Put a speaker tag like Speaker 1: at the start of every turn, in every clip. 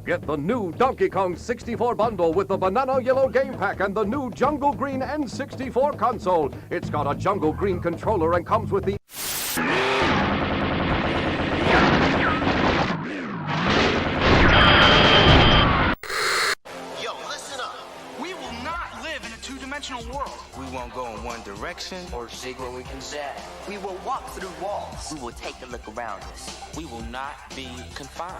Speaker 1: Get the new Donkey Kong 64 bundle with the banana yellow game pack and the new Jungle Green N64 console. It's got a Jungle Green controller and comes with the...
Speaker 2: World. We won't go in one direction
Speaker 3: or seek where we can say.
Speaker 4: We will walk through walls.
Speaker 5: We will take a look around us.
Speaker 2: We will not be confined.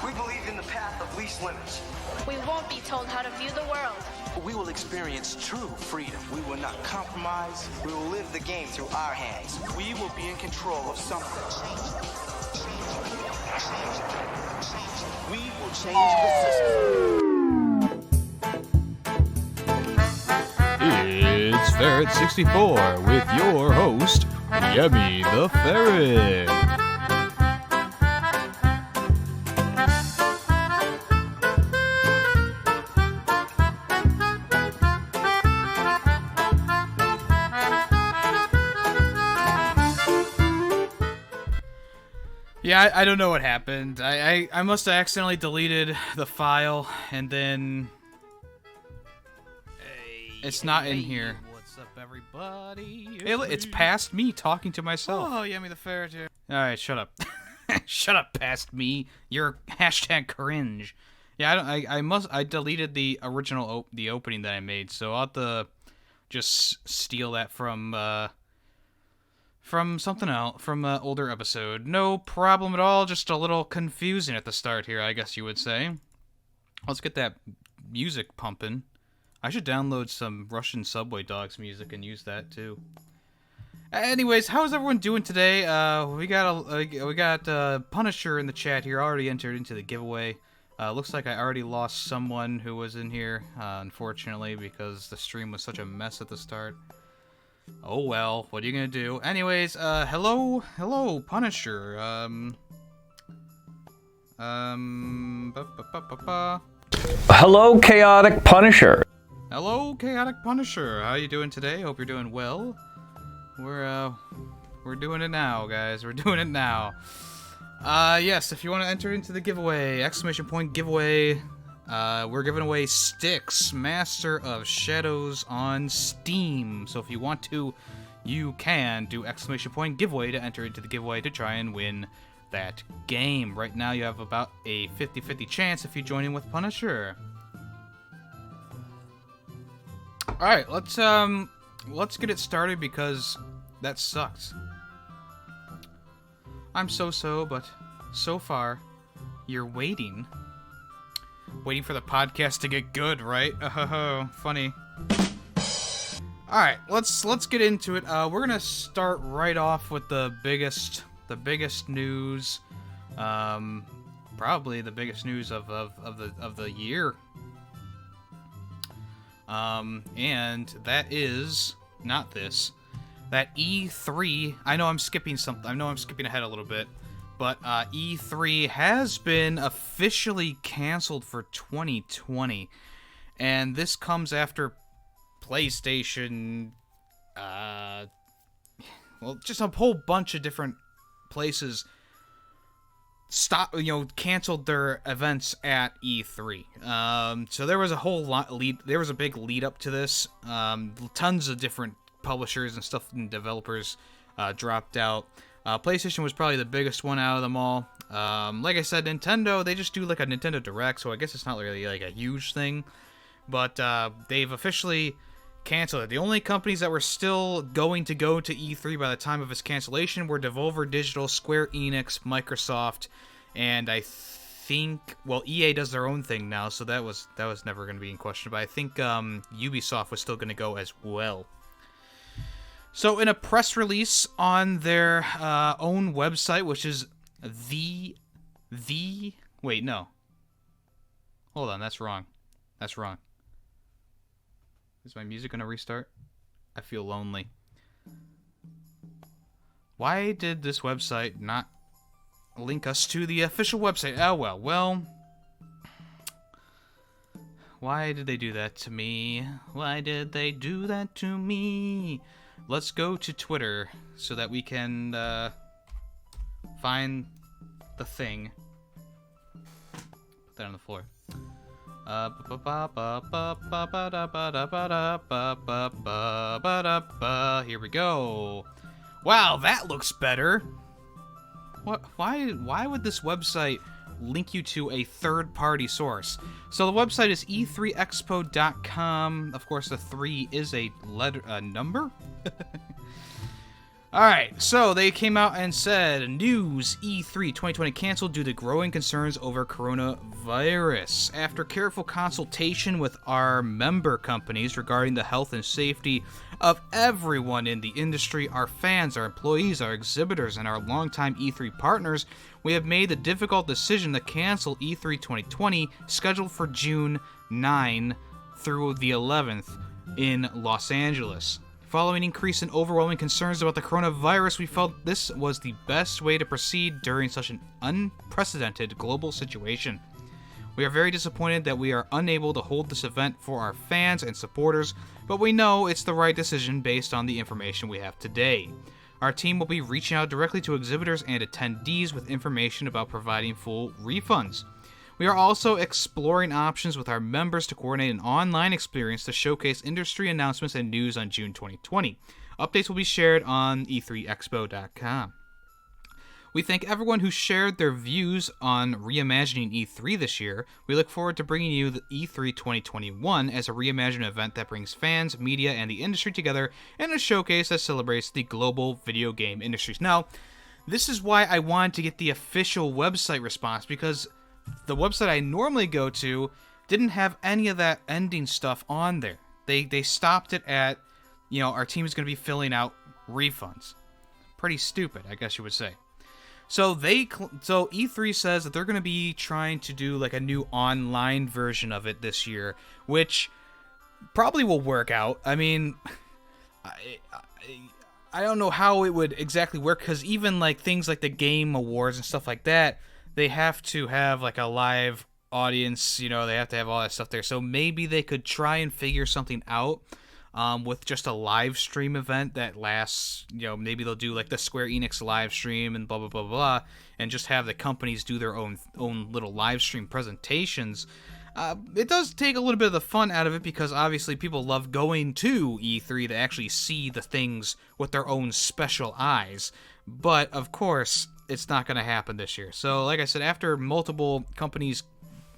Speaker 4: We believe in the path of least limits.
Speaker 6: We won't be told how to view the world.
Speaker 2: We will experience true freedom.
Speaker 4: We will not compromise. We will live the game through our hands.
Speaker 2: We will be in control of something.
Speaker 5: We will change the system.
Speaker 7: It's Ferret64 with your host, Yemmy the Ferret. Yeah, I don't know what happened. I must have accidentally deleted the file, and then... It's not in here.
Speaker 8: What's up, everybody?
Speaker 7: It's past me talking to myself.
Speaker 8: Oh, Yemmy the Ferret here.
Speaker 7: Alright, shut up. Shut up, past me. You're hashtag cringe. Yeah, I deleted the original the opening that I made, so I'll have to just steal that from something else, from an older episode. No problem at all, just a little confusing at the start here, I guess you would say. Let's get that music pumping. I should download some Russian Subway Dogs music and use that too. Anyways, how's everyone doing today? We got Punisher in the chat here, already entered into the giveaway. Looks like I already lost someone who was in here, unfortunately, because the stream was such a mess at the start. Oh well, what are you gonna do? Anyways, hello, Punisher.
Speaker 9: Hello, Chaotic Punisher.
Speaker 7: Hello, Chaotic Punisher. How you doing today? Hope you're doing well. We're doing it now, guys. We're doing it now. Yes, if you want to enter into the giveaway, exclamation point giveaway, we're giving away Styx, Master of Shadows on Steam. So if you want to, you can do exclamation point giveaway to enter into the giveaway to try and win that game. Right now you have about a 50-50 chance if you join in with Punisher. Alright, let's get it started because that sucks. I'm so-so, but so far, you're waiting. Waiting for the podcast to get good, right? Oh, funny. Alright, let's get into it. We're gonna start right off with the biggest news. Probably the biggest news of the year. And that is not this. That E3, I know I'm skipping something. I know I'm skipping ahead a little bit, but E3 has been officially canceled for 2020. And this comes after PlayStation, well, just a whole bunch of different places canceled their events at E3. So there was a whole lot there was a big lead up to this. Tons of different publishers and stuff and developers dropped out. PlayStation was probably the biggest one out of them all. Like I said, Nintendo, they just do like a Nintendo Direct, so I guess it's not really like a huge thing. But they've officially canceled it. The only companies that were still going to go to E3 by the time of its cancellation were Devolver Digital, Square Enix, Microsoft, and I think, well, EA does their own thing now, so that was never going to be in question, but I think Ubisoft was still going to go as well. So in a press release on their own website, which is wait, no. Hold on, that's wrong. That's wrong. Is my music going to restart? I feel lonely. Why did this website not link us to the official website? Oh, well. Why did they do that to me? Why did they do that to me? Let's go to Twitter so that we can find the thing. Put that on the floor. Here we go. Wow, that looks better. What? Why would this website link you to a third-party source? So the website is e3expo.com. Of course, the 3 is a number. Alright, so they came out and said, News E3 2020 canceled due to growing concerns over coronavirus. After careful consultation with our member companies regarding the health and safety of everyone in the industry, our fans, our employees, our exhibitors, and our longtime E3 partners, we have made the difficult decision to cancel E3 2020, scheduled for June 9 through the 11th in Los Angeles. Following increased and overwhelming concerns about the coronavirus, we felt this was the best way to proceed during such an unprecedented global situation. We are very disappointed that we are unable to hold this event for our fans and supporters, but we know it's the right decision based on the information we have today. Our team will be reaching out directly to exhibitors and attendees with information about providing full refunds. We are also exploring options with our members to coordinate an online experience to showcase industry announcements and news on June 2020. Updates will be shared on e3expo.com. We thank everyone who shared their views on reimagining E3 this year. We look forward to bringing you the E3 2021 as a reimagined event that brings fans, media, and the industry together in a showcase that celebrates the global video game industries. Now, this is why I wanted to get the official website response, because the website I normally go to didn't have any of that ending stuff on there. They stopped it at, our team is going to be filling out refunds. Pretty stupid, I guess you would say. So E3 says that they're going to be trying to do like a new online version of it this year, which probably will work out. I mean, I don't know how it would exactly work, because even like things like the Game Awards and stuff like that, they have to have like a live audience, they have to have all that stuff there. So maybe they could try and figure something out with just a live stream event that lasts, maybe they'll do like the Square Enix live stream and blah, blah, blah, blah, and just have the companies do their own little live stream presentations. It does take a little bit of the fun out of it, because obviously people love going to E3 to actually see the things with their own special eyes. But, of course, it's not going to happen this year. So, like I said, after multiple companies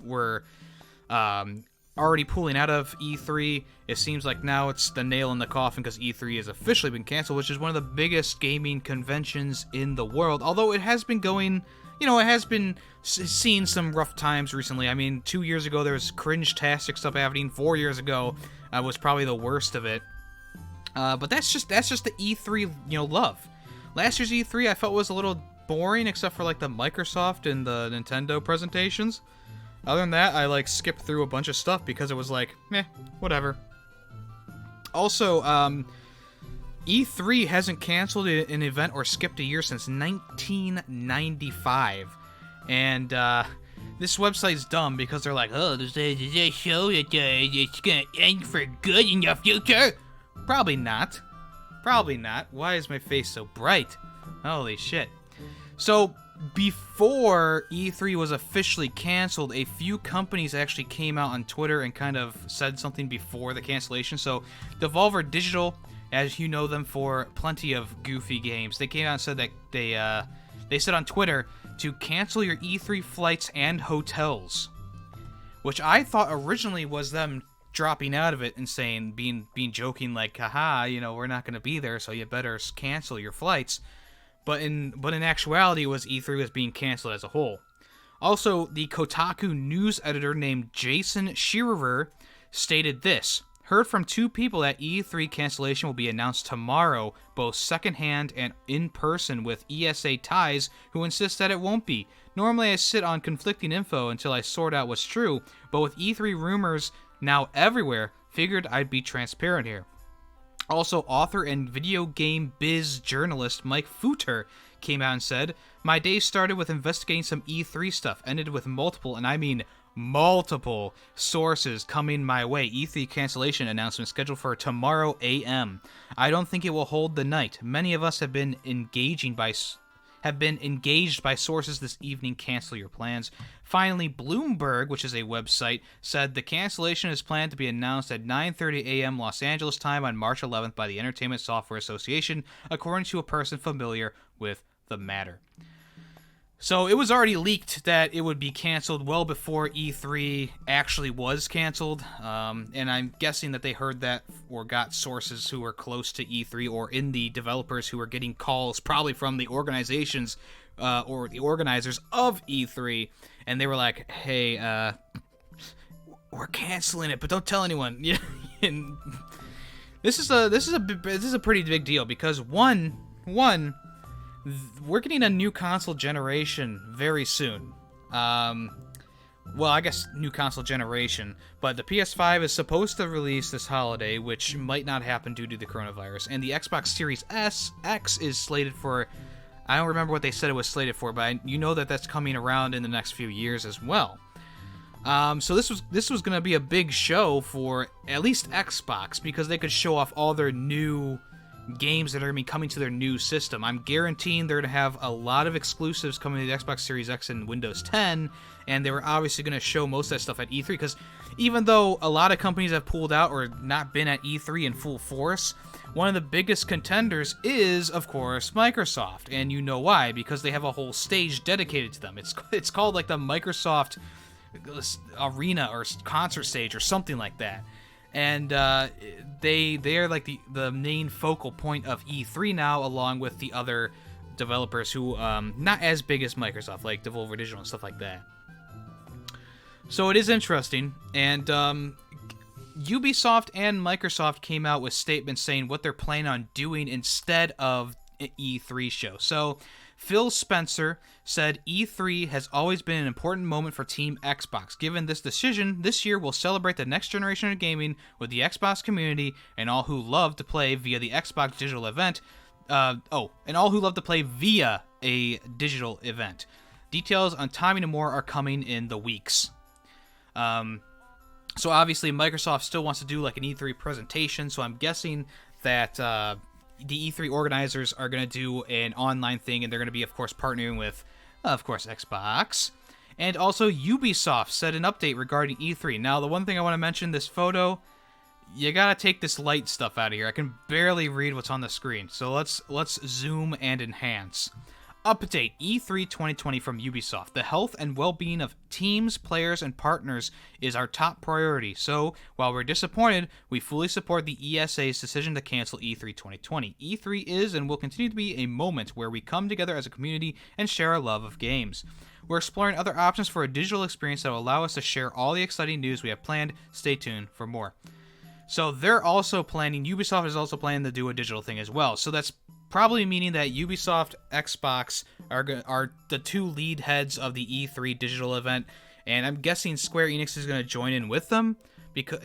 Speaker 7: were already pulling out of E3, it seems like now it's the nail in the coffin, because E3 has officially been canceled, which is one of the biggest gaming conventions in the world. Although it has been going, it has been seeing some rough times recently. I mean, 2 years ago there was cringe-tastic stuff happening. 4 years ago was probably the worst of it. But that's just the E3, love. Last year's E3 I felt was a little boring, except for like the Microsoft and the Nintendo presentations. Other than that, I skipped through a bunch of stuff because it was whatever. Also, E3 hasn't canceled an event or skipped a year since 1995. And this website's dumb because they're like, oh, does they show that it's gonna end for good in the future? Probably not. Probably not. Why is my face so bright? Holy shit. So, before E3 was officially canceled, a few companies actually came out on Twitter and kind of said something before the cancellation. So, Devolver Digital, as you know them for plenty of goofy games, they came out and said that they said on Twitter to cancel your E3 flights and hotels, which I thought originally was them dropping out of it and saying, being joking like, haha, we're not going to be there, so you better cancel your flights. But in actuality, it was E3 was being canceled as a whole. Also, the Kotaku news editor named Jason Shearer stated this: heard from two people that E3 cancellation will be announced tomorrow, both secondhand and in person, with ESA ties, who insist that it won't be. Normally I sit on conflicting info until I sort out what's true, but with E3 rumors now everywhere, figured I'd be transparent here. Also, author and video game biz journalist Mike Footer came out and said, my day started with investigating some E3 stuff, ended with multiple, and I mean multiple, sources coming my way. E3 cancellation announcement scheduled for tomorrow a.m. I don't think it will hold the night. Many of us have been engaging have been engaged by sources this evening. Cancel your plans. Finally, Bloomberg, which is a website, said the cancellation is planned to be announced at 9:30 a.m. Los Angeles time on March 11th by the Entertainment Software Association, according to a person familiar with the matter. So it was already leaked that it would be canceled well before E3 actually was canceled, and I'm guessing that they heard that or got sources who were close to E3 or in the developers who were getting calls probably from the organizations or the organizers of E3, and they were like, hey, we're canceling it, but don't tell anyone. And this is a pretty big deal because one we're getting a new console generation very soon. Well, I guess new console generation, but the PS5 is supposed to release this holiday, which might not happen due to the coronavirus. And the Xbox Series X is slated for, I don't remember what they said it was slated for, but you know that that's coming around in the next few years as well. So this was going to be a big show for at least Xbox because they could show off all their new games that are going to be coming to their new system. I'm guaranteeing they're going to have a lot of exclusives coming to the Xbox Series X and Windows 10, and they were obviously going to show most of that stuff at E3, because even though a lot of companies have pulled out or not been at E3 in full force, one of the biggest contenders is, of course, Microsoft, and you know why, because they have a whole stage dedicated to them. It's called like the Microsoft Arena or concert stage or something like that. And they're like the main focal point of E3 now, along with the other developers who not as big as Microsoft, like Devolver Digital and stuff like that. So it is interesting, and Ubisoft and Microsoft came out with statements saying what they're planning on doing instead of an E3 show. So Phil Spencer said E3 has always been an important moment for Team Xbox. Given this decision, this year we'll celebrate the next generation of gaming with the Xbox community and all who love to play via the Xbox digital event. And all who love to play via a digital event. Details on timing and more are coming in the weeks. So obviously Microsoft still wants to do like an E3 presentation, so I'm guessing that the E3 organizers are going to do an online thing, and they're going to be, of course, partnering with, of course, Xbox. And also, Ubisoft said an update regarding E3. Now, the one thing I want to mention, this photo, you got to take this light stuff out of here. I can barely read what's on the screen. So let's zoom and enhance. Update E3 2020 from Ubisoft. The health and well-being of teams, players, and partners is our top priority. So, while we're disappointed, we fully support the ESA's decision to cancel E3 2020. E3 is and will continue to be a moment where we come together as a community and share our love of games. We're exploring other options for a digital experience that will allow us to share all the exciting news we have planned. Stay tuned for more. So they're also planning, Ubisoft is also planning to do a digital thing as well. So that's probably meaning that Ubisoft, Xbox are the two lead heads of the E3 digital event, and I'm guessing Square Enix is going to join in with them,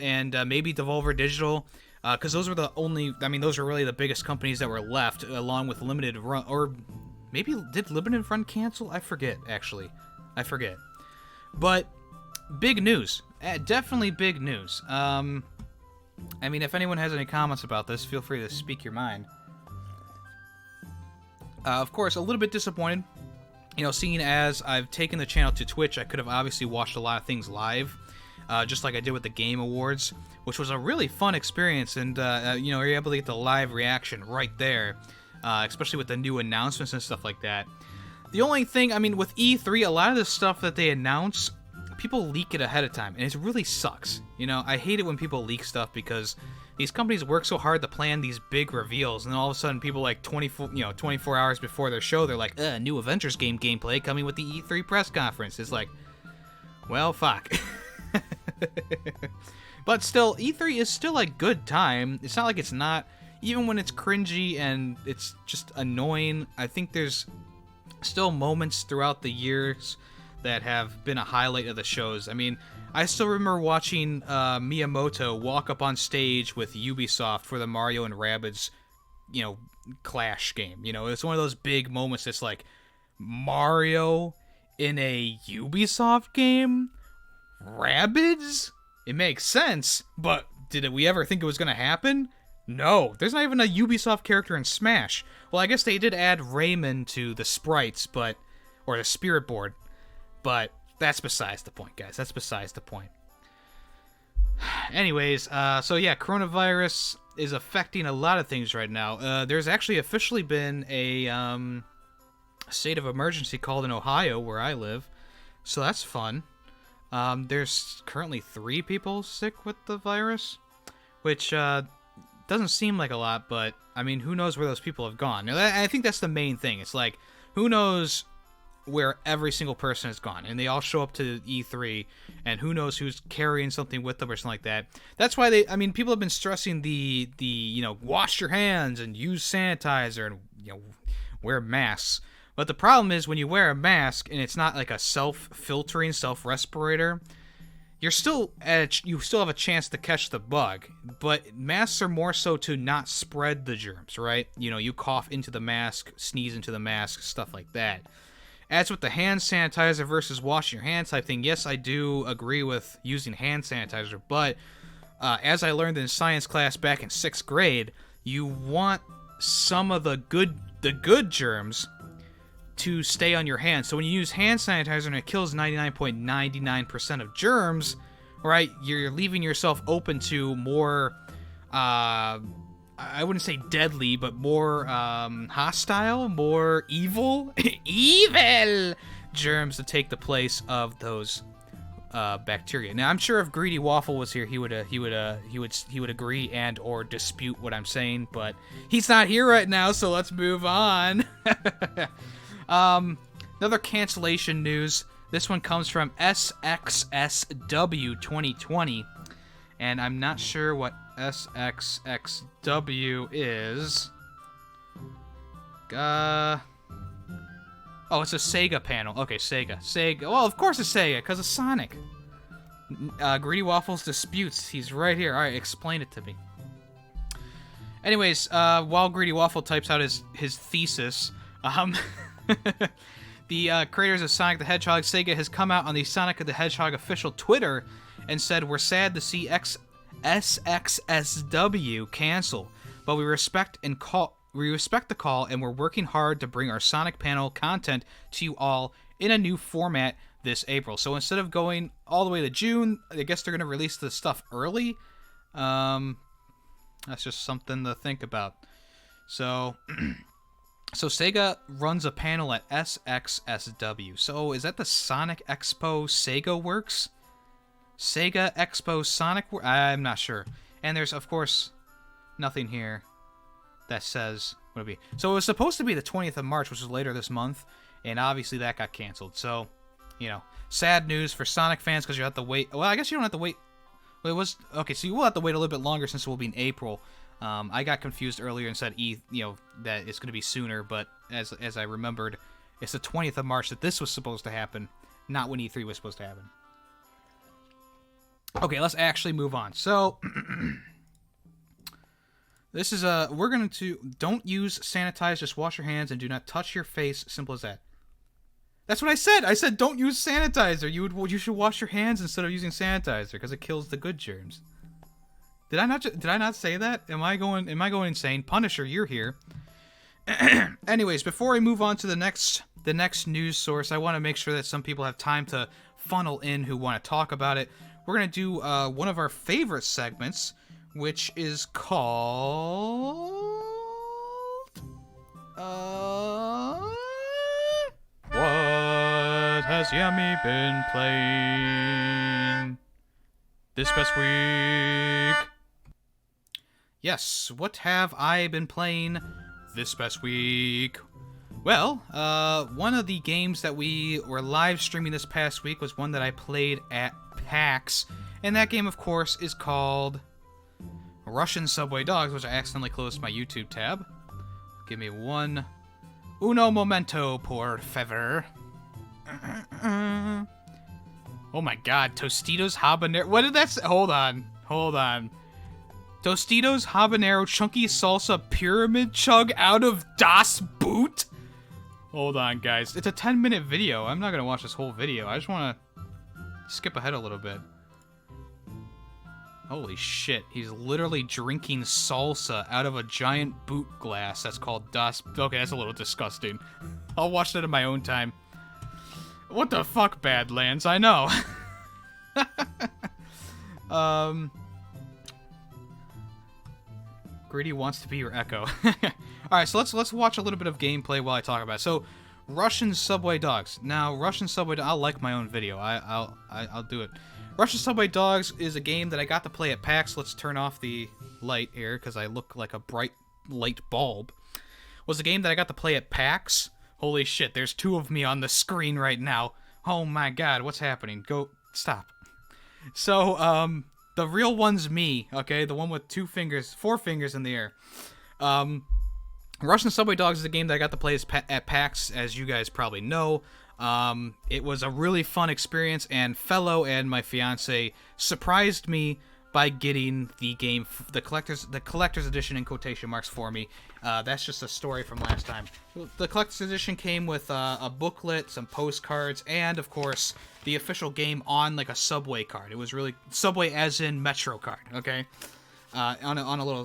Speaker 7: and maybe Devolver Digital, because those were those are really the biggest companies that were left, along with Limited Run, or maybe did Limited Run cancel? I forget. But big news, definitely big news. If anyone has any comments about this, feel free to speak your mind. Of course, a little bit disappointed, seeing as I've taken the channel to Twitch. I could have obviously watched a lot of things live, just like I did with the Game Awards, which was a really fun experience, and, you're able to get the live reaction right there, especially with the new announcements and stuff like that. The only thing, with E3, a lot of the stuff that they announce, people leak it ahead of time, and it really sucks. I hate it when people leak stuff because these companies work so hard to plan these big reveals, and then all of a sudden people 24 hours before their show, they're like, new Avengers game gameplay coming with the E3 press conference. It's like, well, fuck. But still, E3 is still a good time. It's not like it's not, even when it's cringy and it's just annoying. I think there's still moments throughout the years that have been a highlight of the shows. I still remember watching Miyamoto walk up on stage with Ubisoft for the Mario and Rabbids, Clash game. It's one of those big moments that's like, Mario in a Ubisoft game? Rabbids? It makes sense, but did we ever think it was going to happen? No, there's not even a Ubisoft character in Smash. Well, I guess they did add Rayman to the sprites, or the spirit board, but that's besides the point, guys. That's besides the point. Anyways, so yeah, coronavirus is affecting a lot of things right now. There's actually officially been a state of emergency called in Ohio, where I live, so that's fun. There's currently 3 people sick with the virus, which doesn't seem like a lot, but I mean, who knows where those people have gone? I think that's the main thing. It's like, who knows where every single person has gone, and they all show up to E3, and who knows who's carrying something with them or something like that. That's why people have been stressing the wash your hands and use sanitizer and wear masks. But the problem is when you wear a mask and it's not like a self-filtering, self-respirator, you still have a chance to catch the bug. But masks are more so to not spread the germs, right? You cough into the mask, sneeze into the mask, stuff like that. As with the hand sanitizer versus washing your hands type thing, yes, I do agree with using hand sanitizer, but as I learned in science class back in 6th grade, you want some of the good germs to stay on your hands. So when you use hand sanitizer and it kills 99.99% of germs, right, you're leaving yourself open to more, I wouldn't say deadly, but more hostile, more evil germs to take the place of those bacteria. Now, I'm sure if Greedy Waffle was here, he would agree and or dispute what I'm saying, but he's not here right now, so let's move on. Another cancellation news. This one comes from SXSW 2020, and I'm not sure what SXXW is. Oh, it's a Sega panel. Okay, Sega. Well, of course it's Sega, because of Sonic. Greedy Waffles disputes. He's right here. Alright, explain it to me. Anyways, while Greedy Waffle types out his thesis, the creators of Sonic the Hedgehog, Sega, has come out on the Sonic the Hedgehog official Twitter and said, "We're sad to see SXSW cancel, but we respect the call, and we're working hard to bring our Sonic panel content to you all in a new format this April." So instead of going all the way to June, I guess they're going to release the stuff early. That's just something to think about. So, so Sega runs a panel at SXSW. So is that the Sonic Expo Sega Works? Sega Expo Sonic Works? I'm not sure. And there's, of course, nothing here that says what it'll be. So it was supposed to be the 20th of March, which is later this month, and obviously that got canceled. So, sad news for Sonic fans, because you have to wait. Well, I guess you don't have to wait. Well, it was okay. So you will have to wait a little bit longer since it will be in April. I got confused earlier and said that it's going to be sooner, but as I remembered, it's the 20th of March that this was supposed to happen, not when E3 was supposed to happen. Okay, let's actually move on. So this is we're going to don't use sanitize, just wash your hands and do not touch your face. Simple as that. That's what I said. I said don't use sanitizer. You should wash your hands instead of using sanitizer because it kills the good germs. Did I not say that? Am I going insane? Punisher, you're here. Anyways, before we move on to the next news source, I want to make sure that some people have time to funnel in who want to talk about it. We're going to do one of our favorite segments, which is called What has Yemmy been playing this past week? Yes, what have I been playing this past week? Well, one of the games that we were live streaming this past week was one that I played at PAX, and that game, of course, is called Russian Subway Dogs, which I accidentally closed my YouTube tab. Give me uno momento, por favor. Oh my god, Tostitos Habanero. What did that say? Hold on. Tostitos Habanero Chunky Salsa Pyramid Chug out of Das Boot? Hold on, guys. It's a 10-minute video. I'm not going to watch this whole video. I just want to skip ahead a little bit. Holy shit, he's literally drinking salsa out of a giant boot glass that's called Das... Okay, that's a little disgusting. I'll watch that in my own time. What the fuck, Badlands? I know. Greedy wants to be your echo. Alright, so let's watch a little bit of gameplay while I talk about it. So, Russian Subway Dogs. Now, Russian Subway... I'll like my own video. I'll do it. Russian Subway Dogs is a game that I got to play at PAX. Let's turn off the light here, because I look like a bright light bulb. Was a game that I got to play at PAX. Holy shit, there's two of me on the screen right now. Oh my god, what's happening? Go... Stop. So, the real one's me, okay? The one with 4 fingers in the air. Russian Subway Dogs is a game that I got to play at PAX, as you guys probably know. It was a really fun experience, and Fellow and my fiance surprised me by getting the game, the collector's edition in quotation marks for me. That's just a story from last time. The collector's edition came with a booklet, some postcards, and of course the official game on like a Subway card. It was really Subway as in Metro card, okay? On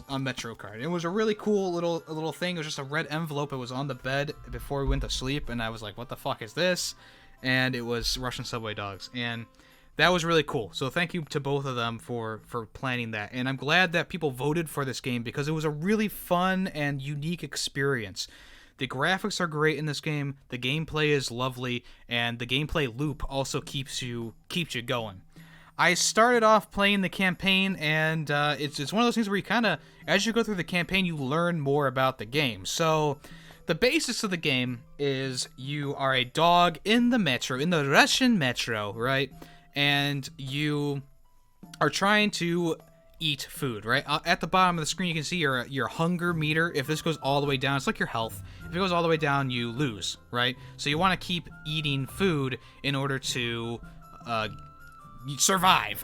Speaker 7: a Metro card. It was a really cool little thing. It was just a red envelope. It was on the bed before we went to sleep, and I was like, "What the fuck is this?" And it was Russian Subway Dogs, and that was really cool. So thank you to both of them for planning that, and I'm glad that people voted for this game because it was a really fun and unique experience. The graphics are great in this game. The gameplay is lovely, and the gameplay loop also keeps you going. I started off playing the campaign, and it's one of those things where you kind of, as you go through the campaign, you learn more about the game. So, the basis of the game is you are a dog in the metro, in the Russian metro, right? And you are trying to eat food, right? At the bottom of the screen, you can see your hunger meter. If this goes all the way down, it's like your health. If it goes all the way down, you lose, right? So you want to keep eating food in order to survive.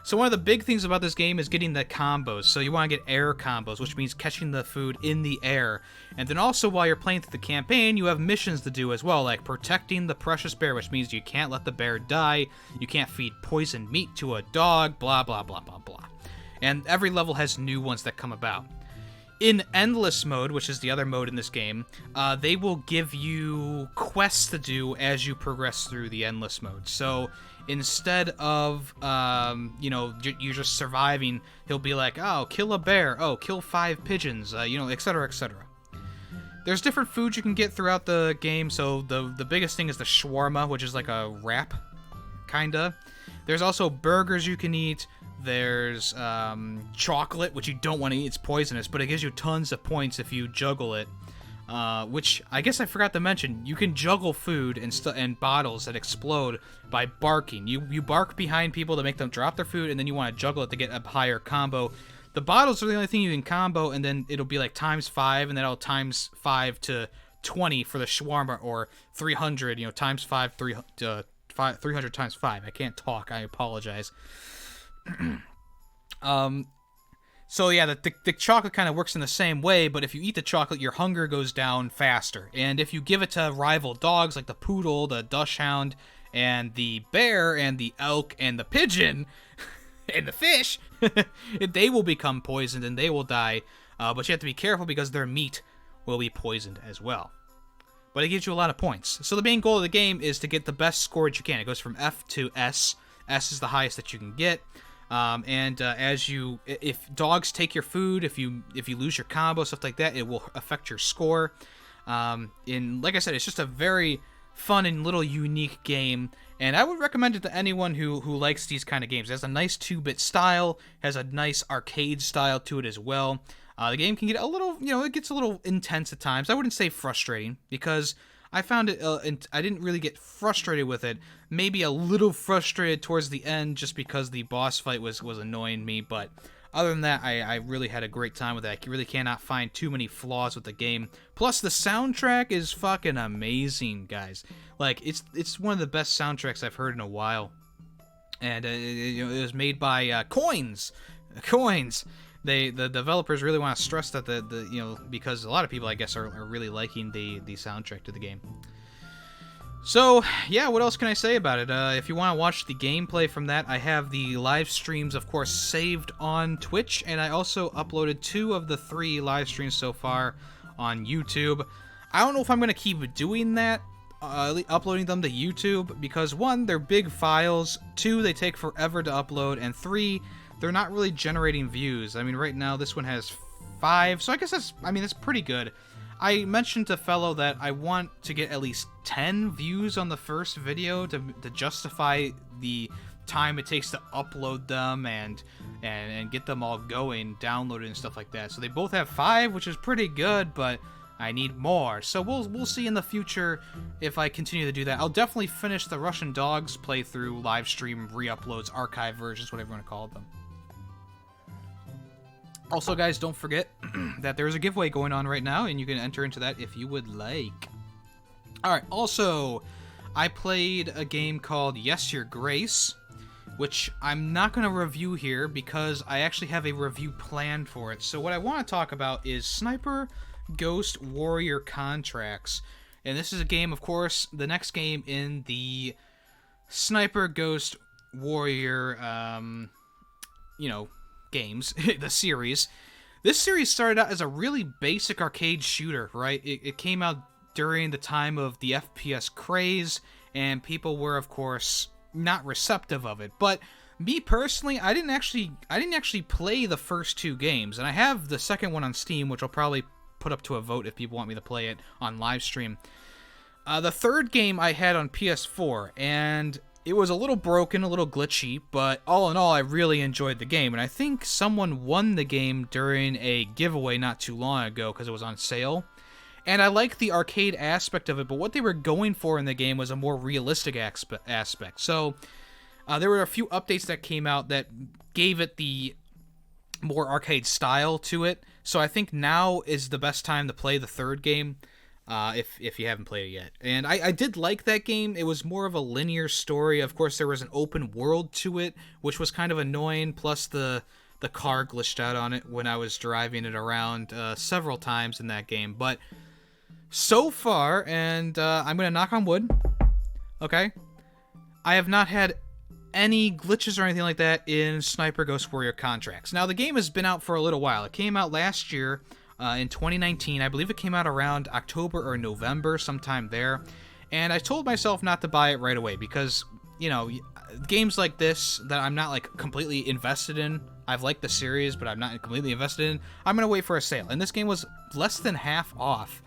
Speaker 7: So one of the big things about this game is getting the combos. So you want to get air combos, which means catching the food in the air. And then also while you're playing through the campaign, you have missions to do as well, like protecting the precious bear, which means you can't let the bear die, you can't feed poisoned meat to a dog, blah, blah, blah, blah, blah. And every level has new ones that come about. In Endless Mode, which is the other mode in this game, they will give you quests to do as you progress through the Endless Mode. So instead of, you're just surviving, he'll be like, oh, kill a bear, oh, kill 5 pigeons, etc., etc. There's different foods you can get throughout the game, so the biggest thing is the shawarma, which is like a wrap, kinda. There's also burgers you can eat. There's chocolate, which you don't want to eat. It's poisonous, but it gives you tons of points if you juggle it. Which I guess I forgot to mention. You can juggle food and bottles that explode by barking. You bark behind people to make them drop their food, and then you want to juggle it to get a higher combo. The bottles are the only thing you can combo, and then it'll be like times 5, and then it'll times 5 to 20 for the shawarma, or 300. Times 5, 300 times 5. I can't talk. I apologize. So yeah, the chocolate kind of works in the same way, but if you eat the chocolate, your hunger goes down faster. And if you give it to rival dogs like the poodle, the dachshund, and the bear, and the elk, and the pigeon, and the fish, they will become poisoned and they will die. But you have to be careful because their meat will be poisoned as well. But it gives you a lot of points. So the main goal of the game is to get the best score that you can. It goes from F to S. S is the highest that you can get. If dogs take your food, if you lose your combo, stuff like that, it will affect your score. Like I said, it's just a very fun and little unique game, and I would recommend it to anyone who likes these kind of games. It has a nice 2-bit style, has a nice arcade style to it as well. The game can get a little, it gets a little intense at times. I wouldn't say frustrating, because I found it, I didn't really get frustrated with it. Maybe a little frustrated towards the end just because the boss fight was annoying me, but other than that, I really had a great time with it. I really cannot find too many flaws with the game. Plus, the soundtrack is fucking amazing, guys. Like, it's one of the best soundtracks I've heard in a while. And it was made by Coins. The developers really want to stress that because a lot of people, I guess, are really liking the soundtrack to the game. So, yeah, what else can I say about it? If you want to watch the gameplay from that, I have the live streams, of course, saved on Twitch, and I also uploaded 2 of the 3 live streams so far on YouTube. I don't know if I'm going to keep doing that, uploading them to YouTube, because 1, they're big files, 2, they take forever to upload, and 3, they're not really generating views. I mean, right now, this one has 5, so I guess that's pretty good. I mentioned to Fellow that I want to get at least 10 views on the first video to justify the time it takes to upload them and get them all going, downloaded and stuff like that. So they both have 5, which is pretty good, but I need more. So we'll see in the future if I continue to do that. I'll definitely finish the Russian Dogs playthrough, live stream, re-uploads, archive versions, whatever you want to call them. Also, guys, don't forget that there's a giveaway going on right now, and you can enter into that if you would like. Alright, also, I played a game called Yes, Your Grace, which I'm not going to review here because I actually have a review planned for it. So what I want to talk about is Sniper Ghost Warrior Contracts. And this is a game, of course, the next game in the Sniper Ghost Warrior, games, the series. This series started out as a really basic arcade shooter, right? It came out during the time of the FPS craze, and people were, of course, not receptive of it. But me personally, I didn't actually play the first 2 games, and I have the second one on Steam, which I'll probably put up to a vote if people want me to play it on live stream. The third game I had on PS4, and it was a little broken, a little glitchy, but all in all, I really enjoyed the game. And I think someone won the game during a giveaway not too long ago because it was on sale. And I like the arcade aspect of it, but what they were going for in the game was a more realistic aspect. So there were a few updates that came out that gave it the more arcade style to it. So I think now is the best time to play the third game. If you haven't played it yet. And I did like that game. It was more of a linear story. Of course, there was an open world to it, which was kind of annoying, plus the car glitched out on it when I was driving it around several times in that game. But so far, and I'm going to knock on wood, okay, I have not had any glitches or anything like that in Sniper Ghost Warrior Contracts. Now, the game has been out for a little while. It came out last year, in 2019. I believe it came out around October or November, sometime there. And I told myself not to buy it right away because, games like this that I'm not, like, completely invested in, I've liked the series, but I'm not completely invested in, I'm going to wait for a sale. And this game was less than half off.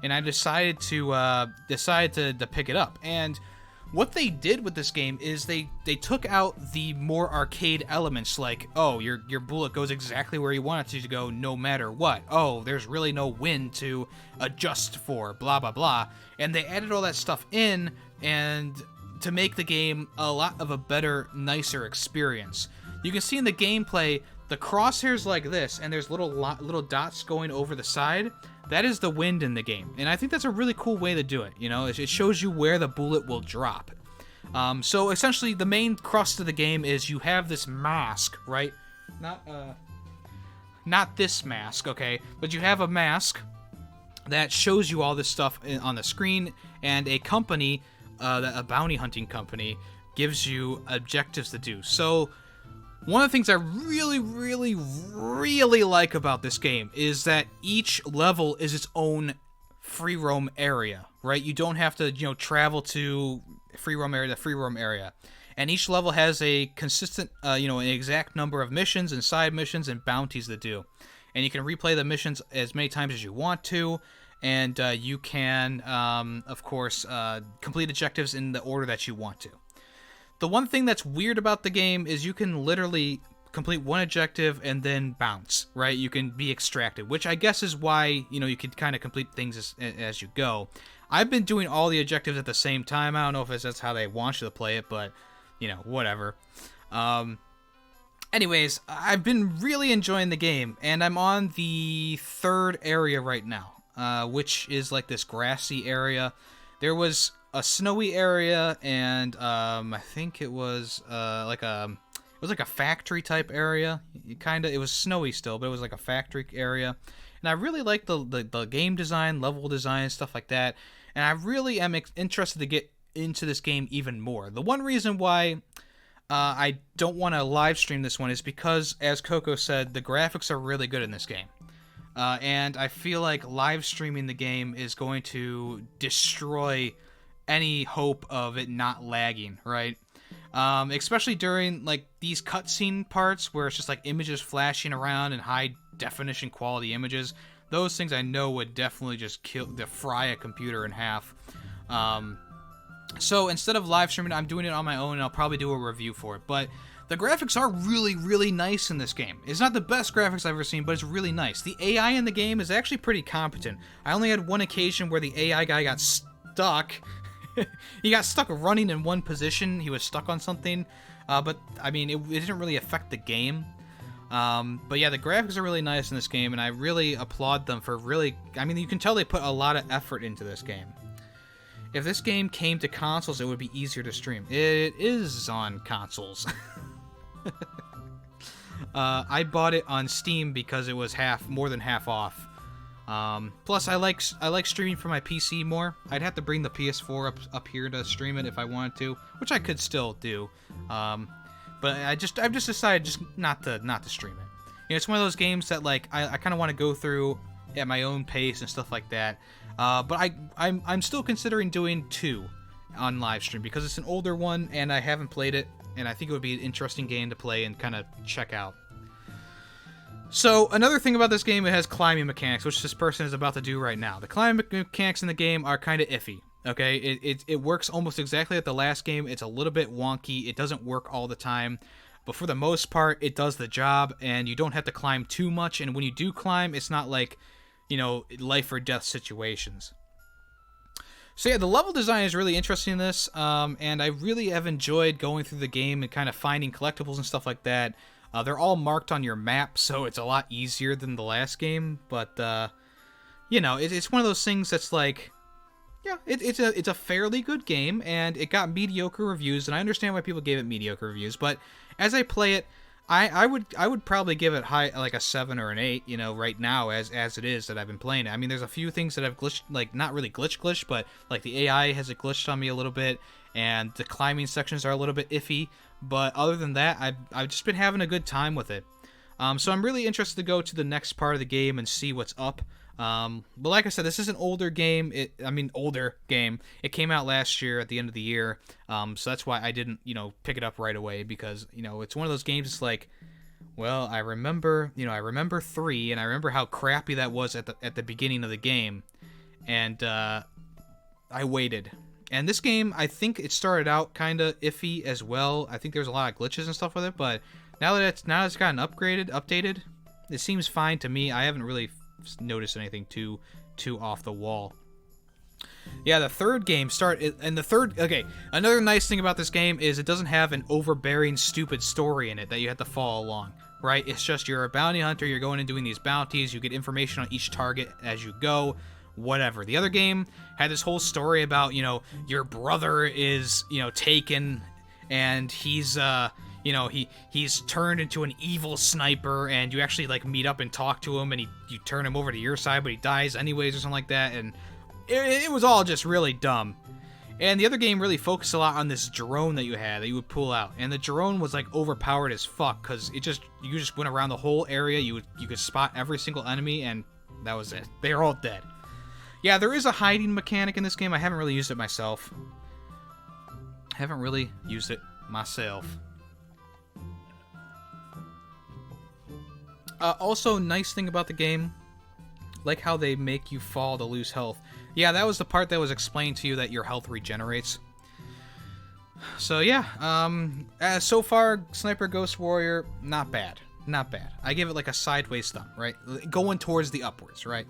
Speaker 7: And I decided to pick it up. And what they did with this game is they took out the more arcade elements, like, oh, your bullet goes exactly where you want it to go no matter what. Oh, there's really no wind to adjust for, blah, blah, blah. And they added all that stuff in and to make the game a lot of a better, nicer experience. You can see in the gameplay, the crosshairs like this, and there's little dots going over the side. That is the wind in the game, and I think that's a really cool way to do it. It shows you where the bullet will drop. So essentially, the main crust of the game is you have this mask, right? Not this mask, okay? But you have a mask that shows you all this stuff on the screen, and a company, a bounty hunting company, gives you objectives to do. So one of the things I really, really, really like about this game is that each level is its own free roam area, right? You don't have to, travel to the free roam area. And each level has a consistent, an exact number of missions and side missions and bounties to do. And you can replay the missions as many times as you want to. And you can, of course, complete objectives in the order that you want to. The one thing that's weird about the game is you can literally complete one objective and then bounce, right? You can be extracted, which I guess is why, you can kind of complete things as you go. I've been doing all the objectives at the same time. I don't know if that's how they want you to play it, but, whatever. Anyways, I've been really enjoying the game, and I'm on the third area right now, which is like this grassy area. There was a snowy area, and I think it was like a factory type area. It was snowy still, but it was like a factory area. And I really like the game design, level design, stuff like that. And I really am interested to get into this game even more. The one reason why I don't want to live stream this one is because, as Coco said, the graphics are really good in this game. And I feel like live streaming the game is going to destroy any hope of it not lagging, right? Especially during like these cutscene parts where it's just like images flashing around and high definition quality images. Those things I know would definitely just fry a computer in half. So instead of live streaming, I'm doing it on my own, and I'll probably do a review for it. But the graphics are really, really nice in this game. It's not the best graphics I've ever seen, but it's really nice. The AI in the game is actually pretty competent. I only had one occasion where the AI guy got stuck. He got stuck running in one position. He was stuck on something. But, I mean, it didn't really affect the game. But yeah, the graphics are really nice in this game, and I really applaud them for really... I mean, you can tell they put a lot of effort into this game. If this game came to consoles, it would be easier to stream. It is on consoles. I bought it on Steam because it was more than half off. Plus, I like streaming from my PC more. I'd have to bring the PS4 up here to stream it if I wanted to, which I could still do. But I've just decided just not to stream it. You know, it's one of those games that like I kind of want to go through at my own pace and stuff like that. But I'm still considering doing 2 on live stream because it's an older one and I haven't played it, and I think it would be an interesting game to play and kind of check out. So another thing about this game, it has climbing mechanics, which this person is about to do right now. The climbing mechanics in the game are kind of iffy. Okay, it works almost exactly like the last game. It's a little bit wonky. It doesn't work all the time, but for the most part, it does the job, and you don't have to climb too much. And when you do climb, it's not like, you know, life or death situations. So yeah, the level design is really interesting in this, and I really have enjoyed going through the game and kind of finding collectibles and stuff like that. They're all marked on your map, so it's a lot easier than the last game. But you know, it's one of those things that's like, yeah, it's a fairly good game, and it got mediocre reviews, and I understand why people gave it mediocre reviews. But as I play it, I would probably give it high, like a 7 or an 8, you know, right now as it is that I've been playing it. I mean, there's a few things that I've glitched, like not really glitched, but like the AI has glitched on me a little bit, and the climbing sections are a little bit iffy. But other than that, I've just been having a good time with it. So I'm really interested to go to the next part of the game and see what's up. But like I said, this is an older game. Older game. It came out last year at the end of the year. So that's why I didn't, you know, pick it up right away, because, you know, it's one of those games. It's like, well, I remember 3, and I remember how crappy that was at the beginning of the game, and I waited. And this game, I think it started out kind of iffy as well. I think there's a lot of glitches and stuff with it, but now that it's gotten updated, it seems fine to me. I haven't really noticed anything too off the wall. Yeah, the third game another nice thing about this game is it doesn't have an overbearing, stupid story in it that you have to follow along, right? It's just you're a bounty hunter, you're going and doing these bounties, you get information on each target as you go, whatever. The other game had this whole story about, you know, your brother is, you know, taken, and he's he's turned into an evil sniper, and you actually like meet up and talk to him, and you turn him over to your side, but he dies anyways or something like that, and it was all just really dumb. And the other game really focused a lot on this drone that you would pull out, and the drone was like overpowered as fuck, because you just went around the whole area, you could spot every single enemy, and that was it. They are all dead. Yeah, there is a hiding mechanic in this game. I haven't really used it myself. Also, nice thing about the game, like how they make you fall to lose health. Yeah, that was the part that was explained to you, that your health regenerates. So yeah, so far, Sniper Ghost Warrior, not bad. Not bad. I give it like a sideways thumb, right? Going towards the upwards, right?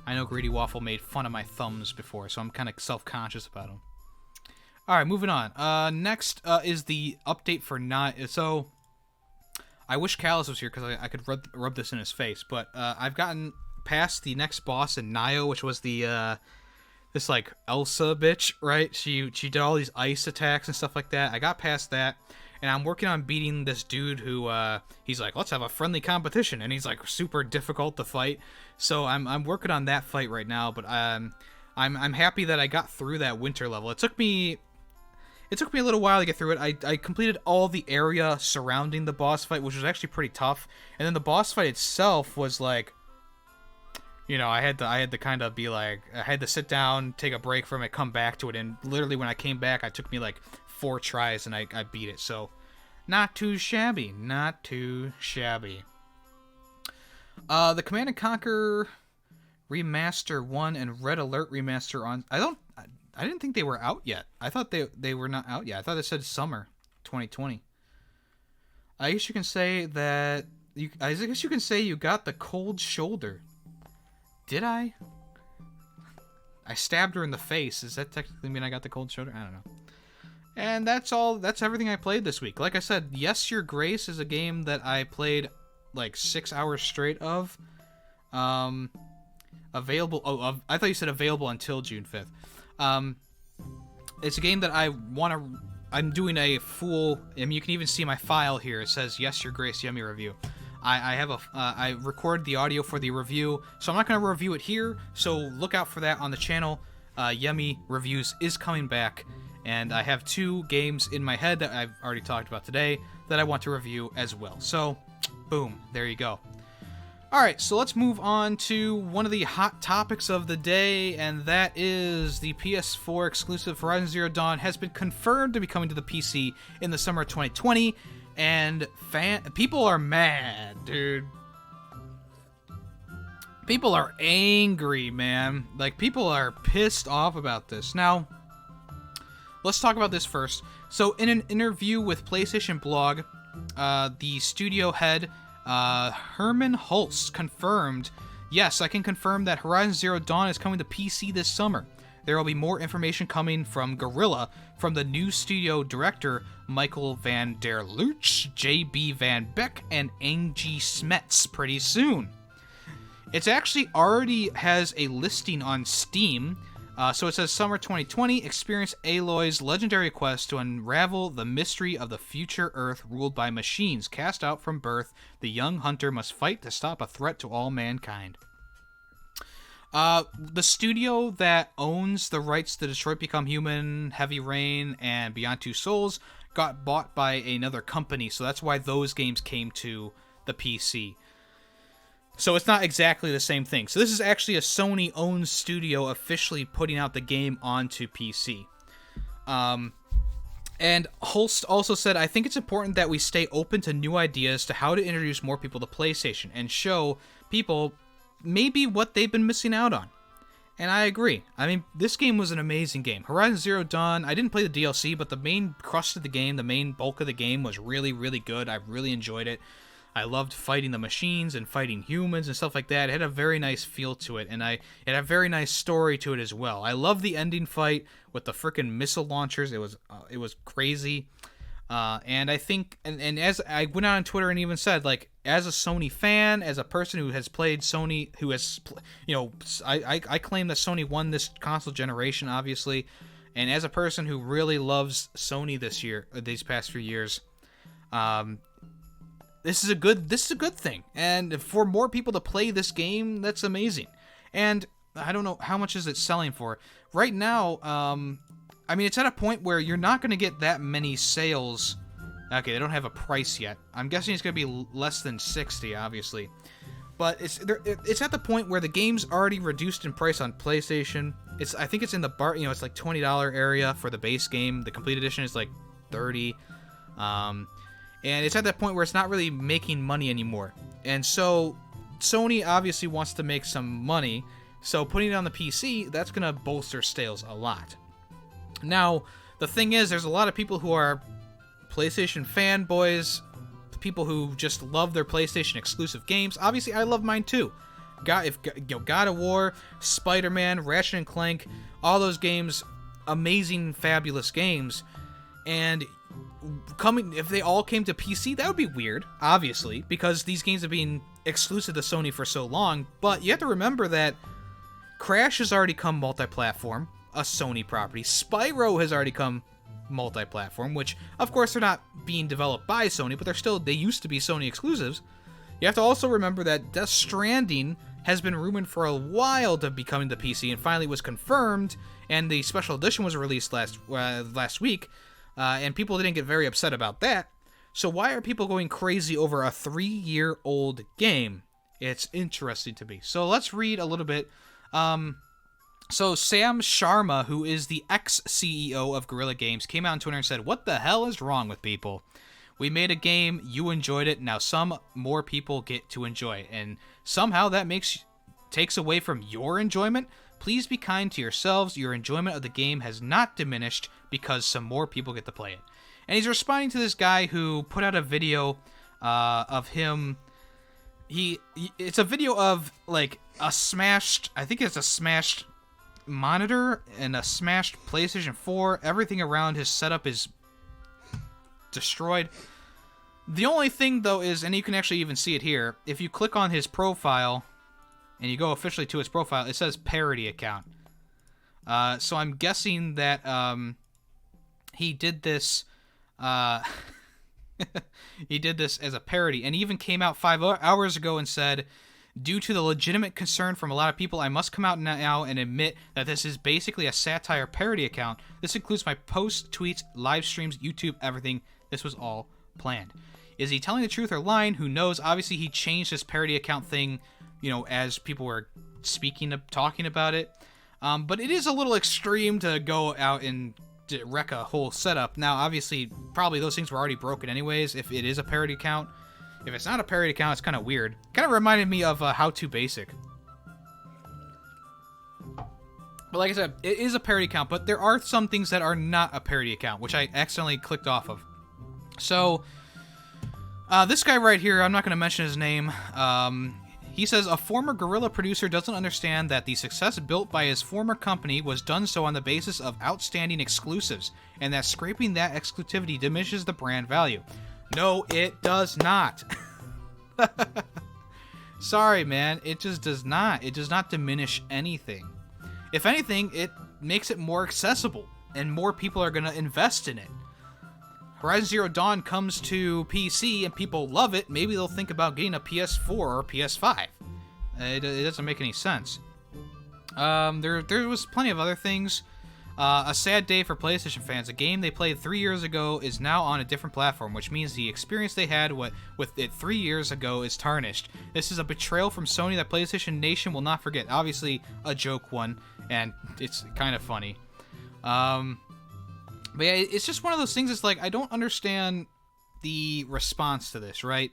Speaker 7: I know Greedy Waffle made fun of my thumbs before, so I'm kind of self-conscious about them. Alright, moving on. Next is the update for So, I wish Callus was here because I could rub this in his face, but I've gotten past the next boss in Nio, which was the this like Elsa bitch, right? She did all these ice attacks and stuff like that. I got past that, and I'm working on beating this dude who he's like, let's have a friendly competition, and he's like super difficult to fight. So I'm working on that fight right now, but I'm happy that I got through that winter level. It took me a little while to get through it. I completed all the area surrounding the boss fight, which was actually pretty tough. And then the boss fight itself was like, you know, I had to kind of be like, I had to sit down, take a break from it, come back to it, and literally when I came back, it took me like 4 tries and I beat it. So, not too shabby, not too shabby. The Command & Conquer Remaster 1 and Red Alert Remaster on... I didn't think they were out yet. I thought they were not out yet. I thought it said summer 2020. I guess you can say that... I guess you can say you got the cold shoulder. Did I? I stabbed her in the face. Does that technically mean I got the cold shoulder? I don't know. And that's all. That's everything I played this week. Like I said, Yes, Your Grace is a game that I played like 6 hours straight of. Available. Oh, I thought you said available until June 5th. It's a game that I want to. I'm doing a full. I mean, you can even see my file here. It says Yes, Your Grace Yemmy review. I record the audio for the review, so I'm not going to review it here, so look out for that on the channel. Yemmy Reviews is coming back, and I have 2 games in my head that I've already talked about today that I want to review as well. So, boom, there you go. Alright, so let's move on to one of the hot topics of the day, and that is the PS4 exclusive Horizon Zero Dawn has been confirmed to be coming to the PC in the summer of 2020. And people are mad, dude. People are angry, man. Like, people are pissed off about this. Now, let's talk about this first. So, in an interview with PlayStation Blog, the studio head, Herman Hulst, confirmed, yes, I can confirm that Horizon Zero Dawn is coming to PC this summer. There will be more information coming from Guerrilla from the new studio director Michael van der Looch, JB Van Beck, and Angie Smets pretty soon. It's actually already has a listing on Steam. So it says Summer 2020, experience Aloy's legendary quest to unravel the mystery of the future Earth ruled by machines. Cast out from birth, the young hunter must fight to stop a threat to all mankind. The studio that owns the rights to Detroit Become Human, Heavy Rain, and Beyond Two Souls got bought by another company, so that's why those games came to the PC. So it's not exactly the same thing. So this is actually a Sony-owned studio officially putting out the game onto PC. And Hulst also said, I think it's important that we stay open to new ideas to how to introduce more people to PlayStation and show people maybe what they've been missing out on. And I agree. I mean, this game was an amazing game. Horizon Zero Dawn, I didn't play the DLC, but the main crust of the game, the main bulk of the game was really, really good. I really enjoyed it. I loved fighting the machines and fighting humans and stuff like that. It had a very nice feel to it, and it had a very nice story to it as well. I love the ending fight with the frickin' missile launchers. It was crazy. And I think, and as I went on Twitter and even said, like, as a Sony fan, as a person who has played Sony, who has, you know, I claim that Sony won this console generation, obviously, and as a person who really loves Sony these past few years, this is a good thing, and for more people to play this game, that's amazing. And I don't know how much is it selling for right now. I mean, it's at a point where you're not going to get that many sales. Okay, they don't have a price yet. I'm guessing it's going to be less than 60, obviously. But it's at the point where the game's already reduced in price on PlayStation. I think it's in the it's like $20 area for the base game. The complete edition is like $30. And it's at that point where it's not really making money anymore. And so Sony obviously wants to make some money. So putting it on the PC, that's going to bolster sales a lot. Now, the thing is, there's a lot of people who are PlayStation fanboys, people who just love their PlayStation exclusive games. Obviously, I love mine too. God of War, Spider-Man, Ratchet & Clank, all those games, amazing, fabulous games. And if they all came to PC, that would be weird, obviously, because these games have been exclusive to Sony for so long. But you have to remember that Crash has already come multi-platform, a Sony property. Spyro has already come multi-platform, which, of course, they're not being developed by Sony, but they used to be Sony exclusives. You have to also remember that Death Stranding has been rumored for a while to be coming to PC, and finally was confirmed, and the special edition was released last week, and people didn't get very upset about that. So why are people going crazy over a 3-year-old game? It's interesting to me. So let's read a little bit. So Sam Sharma, who is the ex-CEO of Guerrilla Games, came out on Twitter and said, "What the hell is wrong with people? We made a game, you enjoyed it, now some more people get to enjoy it, and somehow that takes away from your enjoyment? Please be kind to yourselves. Your enjoyment of the game has not diminished because some more people get to play it." And he's responding to this guy who put out a video of him. It's a video of like a smashed, I think it's a smashed monitor and a smashed PlayStation 4. Everything around his setup is destroyed. The only thing though is, and you can actually even see it here, if you click on his profile and you go officially to his profile, it says parody account. So I'm guessing that he did this he did this as a parody, and he even came out 5 hours ago and said, "Due to the legitimate concern from a lot of people, I must come out now and admit that this is basically a satire parody account. This includes my posts, tweets, live streams, YouTube, everything. This was all planned." Is he telling the truth or lying? Who knows? Obviously, he changed his parody account thing, you know, as people were talking about it. But it is a little extreme to go out and wreck a whole setup. Now, obviously, probably those things were already broken anyways, if it is a parody account. If it's not a parody account, it's kind of weird. Kind of reminded me of How To Basic. But like I said, it is a parody account, but there are some things that are not a parody account, which I accidentally clicked off of. So, this guy right here, I'm not going to mention his name. He says, "A former Guerrilla producer doesn't understand that the success built by his former company was done so on the basis of outstanding exclusives, and that scraping that exclusivity diminishes the brand value." No, it does not. Sorry, man. It just does not. It does not diminish anything. If anything, it makes it more accessible, and more people are going to invest in it. Horizon Zero Dawn comes to PC and people love it. Maybe they'll think about getting a PS4 or PS5. It doesn't make any sense. There was plenty of other things. A sad day for PlayStation fans. A game they played 3 years ago is now on a different platform, which means the experience they had with it 3 years ago is tarnished. This is a betrayal from Sony that PlayStation Nation will not forget. Obviously, a joke one, and it's kind of funny. But yeah, it's just one of those things. It's like, I don't understand the response to this, right?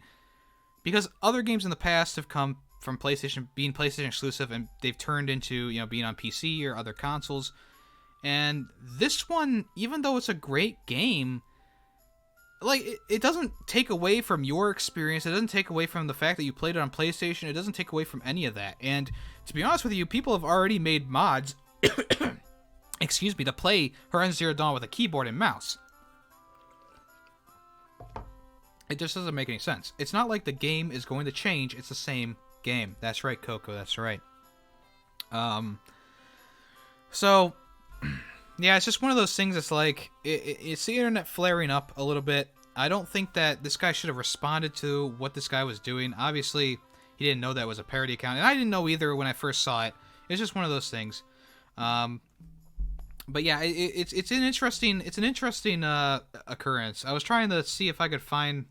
Speaker 7: Because other games in the past have come from PlayStation, being PlayStation exclusive, and they've turned into, you know, being on PC or other consoles. And this one, even though it's a great game, like, it doesn't take away from your experience. It doesn't take away from the fact that you played it on PlayStation. It doesn't take away from any of that. And to be honest with you, people have already made mods excuse me, to play Horizon Zero Dawn with a keyboard and mouse. It just doesn't make any sense. It's not like the game is going to change. It's the same game. That's right, Coco. That's right. So, yeah, it's just one of those things. It's like, it's the internet flaring up a little bit. I don't think that this guy should have responded to what this guy was doing. Obviously, he didn't know that was a parody account, and I didn't know either when I first saw it. It's just one of those things. But yeah, it's an interesting occurrence. I was trying to see if I could find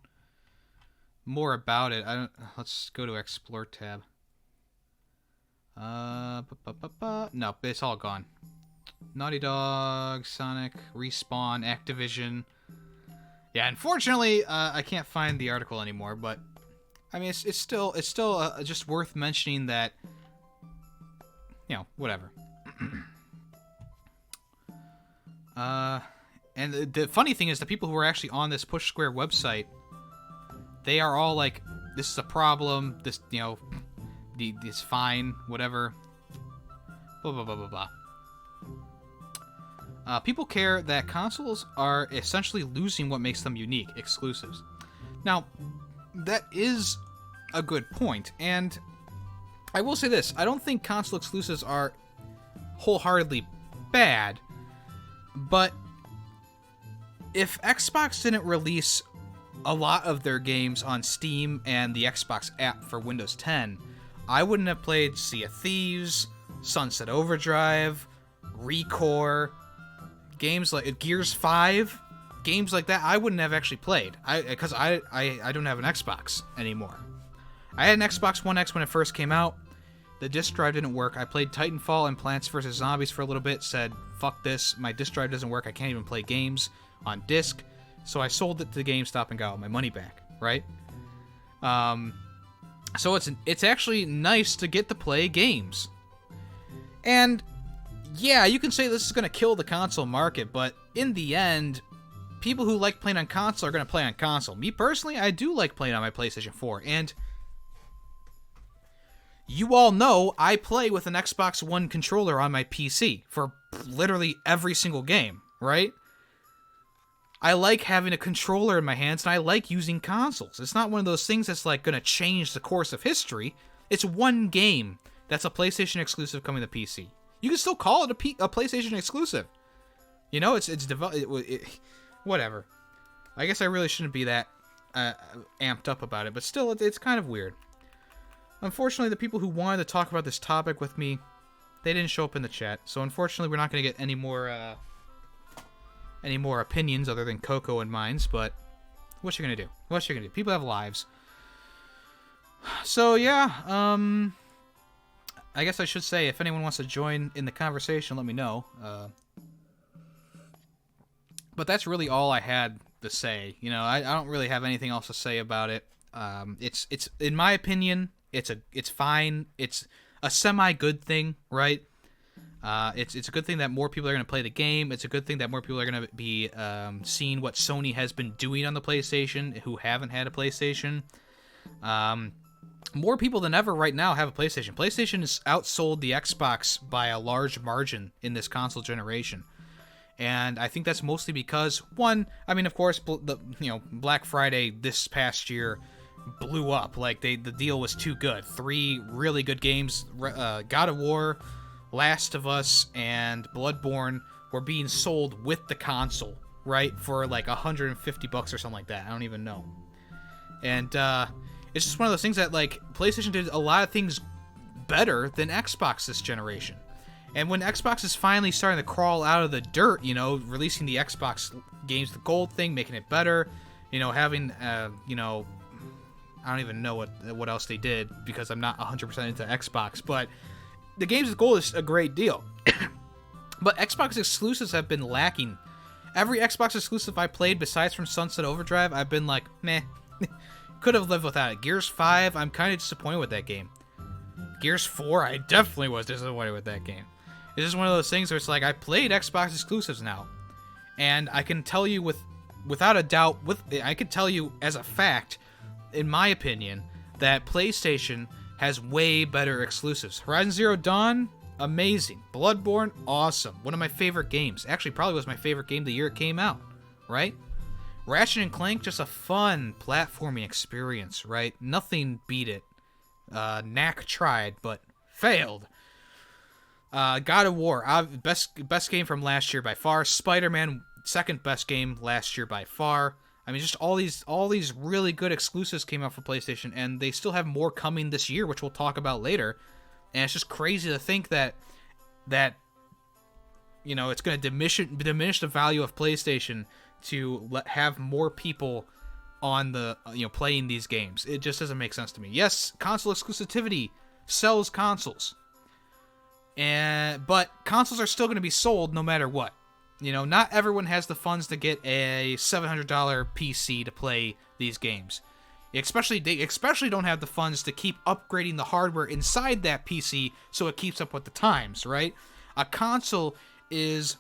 Speaker 7: more about it. Let's go to Explore tab. No, it's all gone. Naughty Dog, Sonic, Respawn, Activision. Yeah, unfortunately, I can't find the article anymore. But I mean, it's still just worth mentioning that, you know, whatever. And the funny thing is, the people who are actually on this Push Square website, they are all like, "This is a problem. This, you know, it's fine. Whatever." Blah blah blah blah blah. People care that consoles are essentially losing what makes them unique, exclusives. Now, that is a good point, and I will say this: I don't think console exclusives are wholeheartedly bad. But if Xbox didn't release a lot of their games on Steam and the Xbox app for Windows 10, I wouldn't have played Sea of Thieves, Sunset Overdrive, Recore, games like Gears 5, games like that. I wouldn't have actually played because I don't have an Xbox anymore. I had an Xbox One X when it first came out. The disc drive didn't work. I played Titanfall and Plants vs. Zombies for a little bit, said, fuck this, my disc drive doesn't work, I can't even play games on disc. So I sold it to GameStop and got my money back, right? So it's actually nice to get to play games. And yeah, you can say this is going to kill the console market, but in the end, people who like playing on console are going to play on console. Me personally, I do like playing on my PlayStation 4, and you all know I play with an Xbox One controller on my PC for literally every single game, right? I like having a controller in my hands, and I like using consoles. It's not one of those things that's like going to change the course of history. It's one game that's a PlayStation exclusive coming to PC. You can still call it a PlayStation exclusive. You know, whatever. I guess I really shouldn't be that amped up about it, but still, it's kind of weird. Unfortunately, the people who wanted to talk about this topic with me, they didn't show up in the chat. So unfortunately, we're not going to get any more opinions other than Coco and mine's. But what you gonna do? What you gonna do? People have lives. So yeah, I guess I should say if anyone wants to join in the conversation, let me know. But that's really all I had to say. You know, I don't really have anything else to say about it. It's in my opinion. It's fine. It's a semi-good thing, right? It's a good thing that more people are going to play the game. It's a good thing that more people are going to be seeing what Sony has been doing on the PlayStation who haven't had a PlayStation. More people than ever right now have a PlayStation. PlayStation has outsold the Xbox by a large margin in this console generation. And I think that's mostly because, one, I mean, of course, Black Friday this past year blew up. Like, the deal was too good. 3 really good games, God of War, Last of Us, and Bloodborne were being sold with the console, right? For like $150 or something like that. I don't even know. And it's just one of those things that, like, PlayStation did a lot of things better than Xbox this generation. And when Xbox is finally starting to crawl out of the dirt, you know, releasing the Xbox Games the Gold thing, making it better, you know, having, I don't even know what else they did because I'm not 100% into Xbox, but the Games with Gold is a great deal. But Xbox exclusives have been lacking. Every Xbox exclusive I played besides from Sunset Overdrive, I've been like, meh. Could have lived without it. Gears 5, I'm kind of disappointed with that game. Gears 4, I definitely was disappointed with that game. It's just one of those things where it's like, I played Xbox exclusives now. And I can tell you without a doubt, I can tell you as a fact, in my opinion, that PlayStation has way better exclusives. Horizon Zero Dawn, amazing. Bloodborne, awesome. One of my favorite games. Actually, probably was my favorite game the year it came out, right? Ratchet & Clank, just a fun platforming experience, right? Nothing beat it. Knack tried, but failed. God of War, best game from last year by far. Spider-Man, second best game last year by far. I mean, just all these really good exclusives came out for PlayStation, and they still have more coming this year, which we'll talk about later. And it's just crazy to think that you know, it's going to diminish the value of PlayStation to have more people on the playing these games. It just doesn't make sense to me. Yes, console exclusivity sells consoles, but consoles are still going to be sold no matter what. You know, not everyone has the funds to get a $700 PC to play these games. They especially don't have the funds to keep upgrading the hardware inside that PC so it keeps up with the times, right? A console is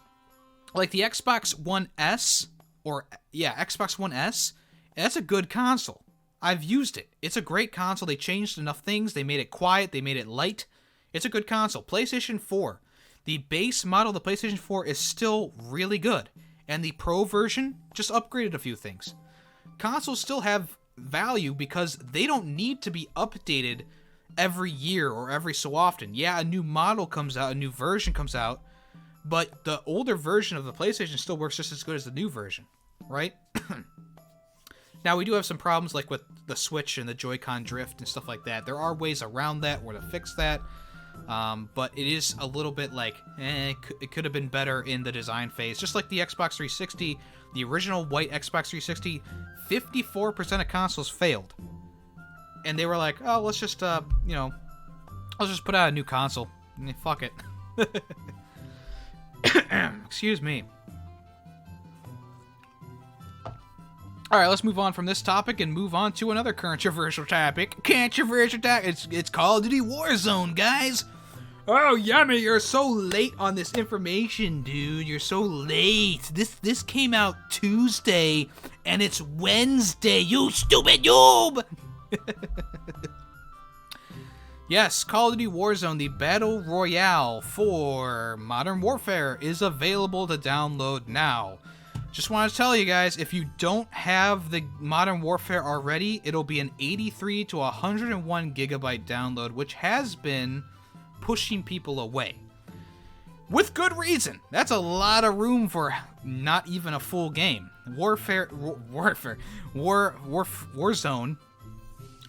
Speaker 7: like the Xbox One S, Xbox One S. That's a good console. I've used it. It's a great console. They changed enough things. They made it quiet. They made it light. It's a good console. PlayStation 4. The base model of the PlayStation 4 is still really good. And the Pro version just upgraded a few things. Consoles still have value because they don't need to be updated every year or every so often. Yeah, a new model comes out, a new version comes out, but the older version of the PlayStation still works just as good as the new version, right? Now, we do have some problems like with the Switch and the Joy-Con drift and stuff like that. There are ways around that or to fix that, but it is a little bit like, it could have been better in the design phase. Just like the Xbox 360, the original white Xbox 360, 54% of consoles failed. And they were like, oh, let's just, let's just put out a new console. Fuck it. Excuse me. Alright, let's move on from this topic and move on to another controversial topic. It's Call of Duty Warzone, guys! Oh, Yemmy, you're so late on this information, dude. You're so late. This came out Tuesday, and it's Wednesday, you stupid noob! Yes, Call of Duty Warzone, the Battle Royale for Modern Warfare, is available to download now. Just want to tell you guys, if you don't have the Modern Warfare already, it'll be an 83 to 101 gigabyte download, which has been pushing people away. With good reason. That's a lot of room for not even a full game. Warzone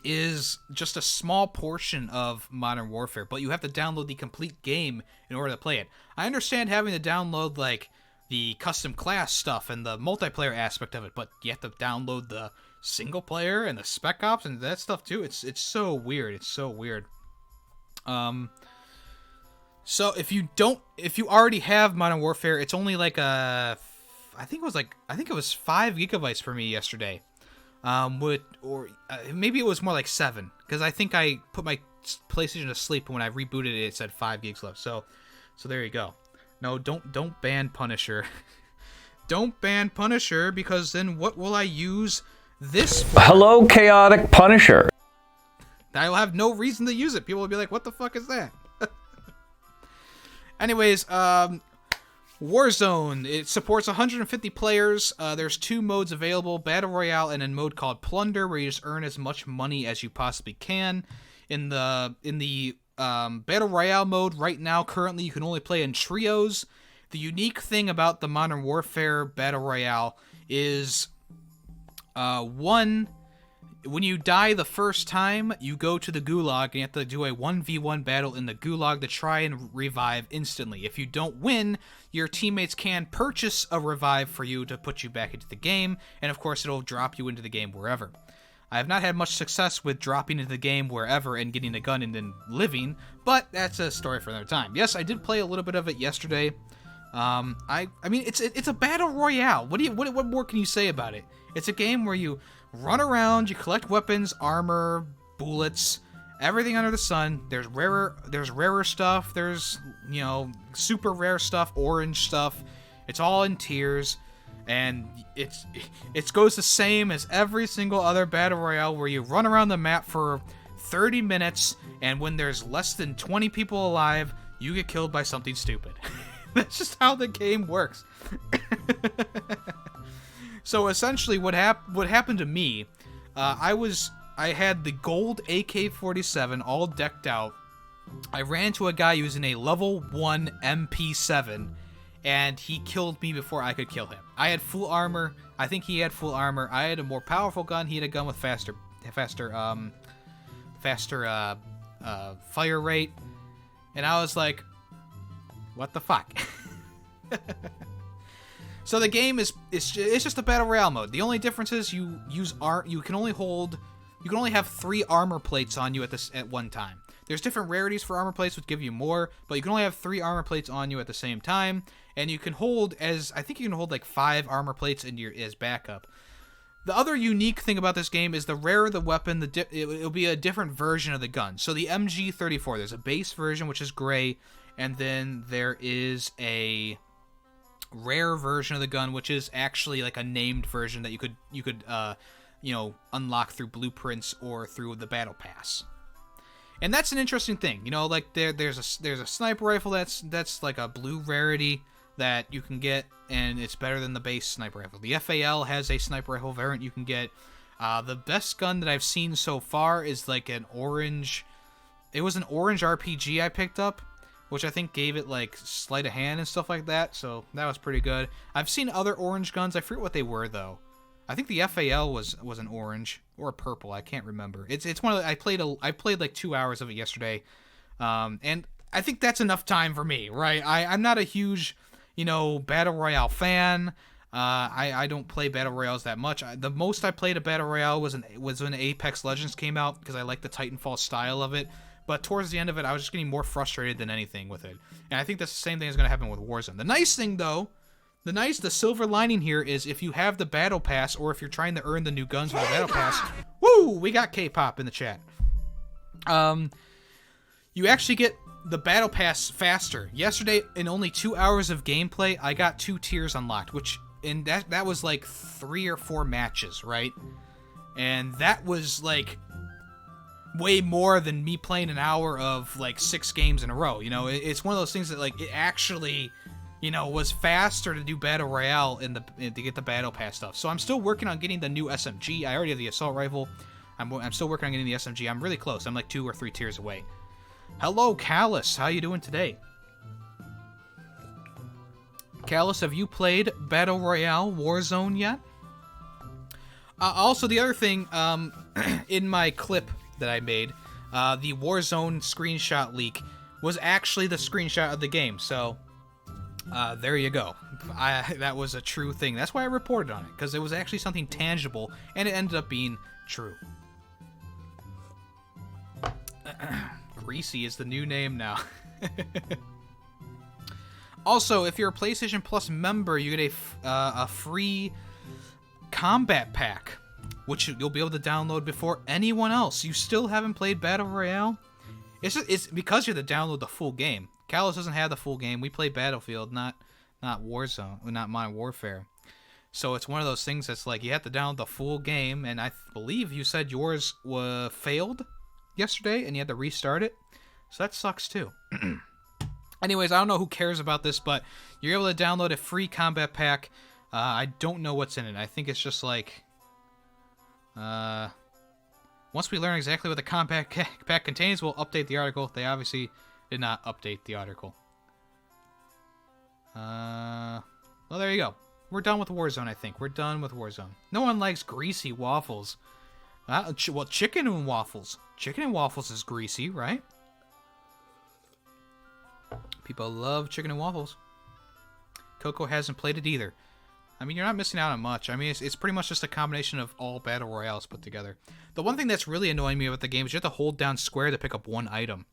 Speaker 7: is just a small portion of Modern Warfare, but you have to download the complete game in order to play it. I understand having to download, like, the custom class stuff and the multiplayer aspect of it, but you have to download the single player and the spec ops and that stuff too. It's so weird. It's so weird. So if you already have Modern Warfare, it's only like I think it was 5 gigabytes for me yesterday. Maybe it was more like 7, because I think I put my PlayStation to sleep, and when I rebooted it, it said 5 gigs left. So there you go. No, don't ban Punisher. Don't ban Punisher, because then what will I use this for?
Speaker 9: Hello, Chaotic Punisher.
Speaker 7: I will have no reason to use it. People will be like, what the fuck is that? Anyways, Warzone, it supports 150 players. There's 2 modes available, Battle Royale and a mode called Plunder, where you just earn as much money as you possibly can. In the Battle Royale mode right now, currently, you can only play in trios. The unique thing about the Modern Warfare Battle Royale is, when you die the first time, you go to the Gulag, and you have to do a 1v1 battle in the Gulag to try and revive instantly. If you don't win, your teammates can purchase a revive for you to put you back into the game, and of course it'll drop you into the game wherever. I have not had much success with dropping into the game wherever and getting a gun and then living, but that's a story for another time. Yes, I did play a little bit of it yesterday. I mean, it's a battle royale. What more can you say about it? It's a game where you run around, you collect weapons, armor, bullets, everything under the sun. There's rarer stuff. There's, super rare stuff, orange stuff. It's all in tiers. And it goes the same as every single other battle royale, where you run around the map for 30 minutes, and when there's less than 20 people alive, you get killed by something stupid. That's just how the game works. So essentially, what happened to me, I had the gold AK-47 all decked out. I ran into a guy using a level 1 MP7. And he killed me before I could kill him. I had full armor. I think he had full armor. I had a more powerful gun. He had a gun with faster fire rate. And I was like, what the fuck? So the game it's just a battle royale mode. The only difference is you can only have 3 armor plates on you at one time. There's different rarities for armor plates which give you more, but you can only have 3 armor plates on you at the same time, and you can hold like 5 armor plates as backup. The other unique thing about this game is the rarer the weapon, it'll be a different version of the gun. So the MG34, there's a base version which is gray, and then there is a rare version of the gun which is actually like a named version that you could unlock through blueprints or through the battle pass. And that's an interesting thing, like there's a sniper rifle that's like a blue rarity that you can get, and it's better than the base sniper rifle. The FAL has a sniper rifle variant you can get. The best gun that I've seen so far is like an orange. It was an orange RPG I picked up, which I think gave it like sleight of hand and stuff like that. So that was pretty good. I've seen other orange guns. I forget what they were though. I think the FAL was an orange or a purple. I can't remember. It's one of the, I played like 2 hours of it yesterday, and I think that's enough time for me, right? I'm not a huge, battle royale fan. I don't play battle royales that much. The most I played a battle royale was when Apex Legends came out because I like the Titanfall style of it. But towards the end of it, I was just getting more frustrated than anything with it. And I think that's the same thing is going to happen with Warzone. The nice thing, though, the silver lining here is if you have the Battle Pass or if you're trying to earn the new guns with the Battle Pass, woo, we got K-pop in the chat. You actually get the Battle Pass faster. Yesterday, in only 2 hours of gameplay, I got 2 tiers unlocked, and that was like 3 or 4 matches, right? And that was like way more than me playing an hour of like 6 games in a row. It's one of those things that like it actually, was faster to do battle royale to get the battle pass stuff. So I'm still working on getting the new SMG. I already have the assault rifle. I'm still working on getting the SMG. I'm really close. I'm like 2 or 3 tiers away. Hello, Callus. How you doing today? Callus, have you played Battle Royale Warzone yet? Also, the other thing, in my clip that I made, the Warzone screenshot leak was actually the screenshot of the game, so there you go. That was a true thing. That's why I reported on it, because it was actually something tangible, and it ended up being true. Greasy is the new name now. Also, if you're a PlayStation Plus member, you get a free combat pack, which you'll be able to download before anyone else. You still haven't played Battle Royale? It's because you have to download the full game. Callus doesn't have the full game. We play Battlefield, not Warzone, not Modern Warfare. So it's one of those things that's like you have to download the full game, and I believe you said yours failed yesterday, and you had to restart it. So that sucks too. Anyways, I don't know who cares about this, but you're able to download a free combat pack. I don't know what's in it. I think it's just like... once we learn exactly what the combat pack contains, we'll update the article. They obviously did not update the article. Well, there you go. We're done with Warzone, I think. We're done with Warzone. No one likes greasy waffles. Well, chicken and waffles. Chicken and waffles is greasy, right? People love chicken and waffles. Coco hasn't played it either. I mean, you're not missing out on much. I mean, it's pretty much just a combination of all Battle Royales put together. The one thing that's really annoying me about the game is you have to hold down square to pick up one item.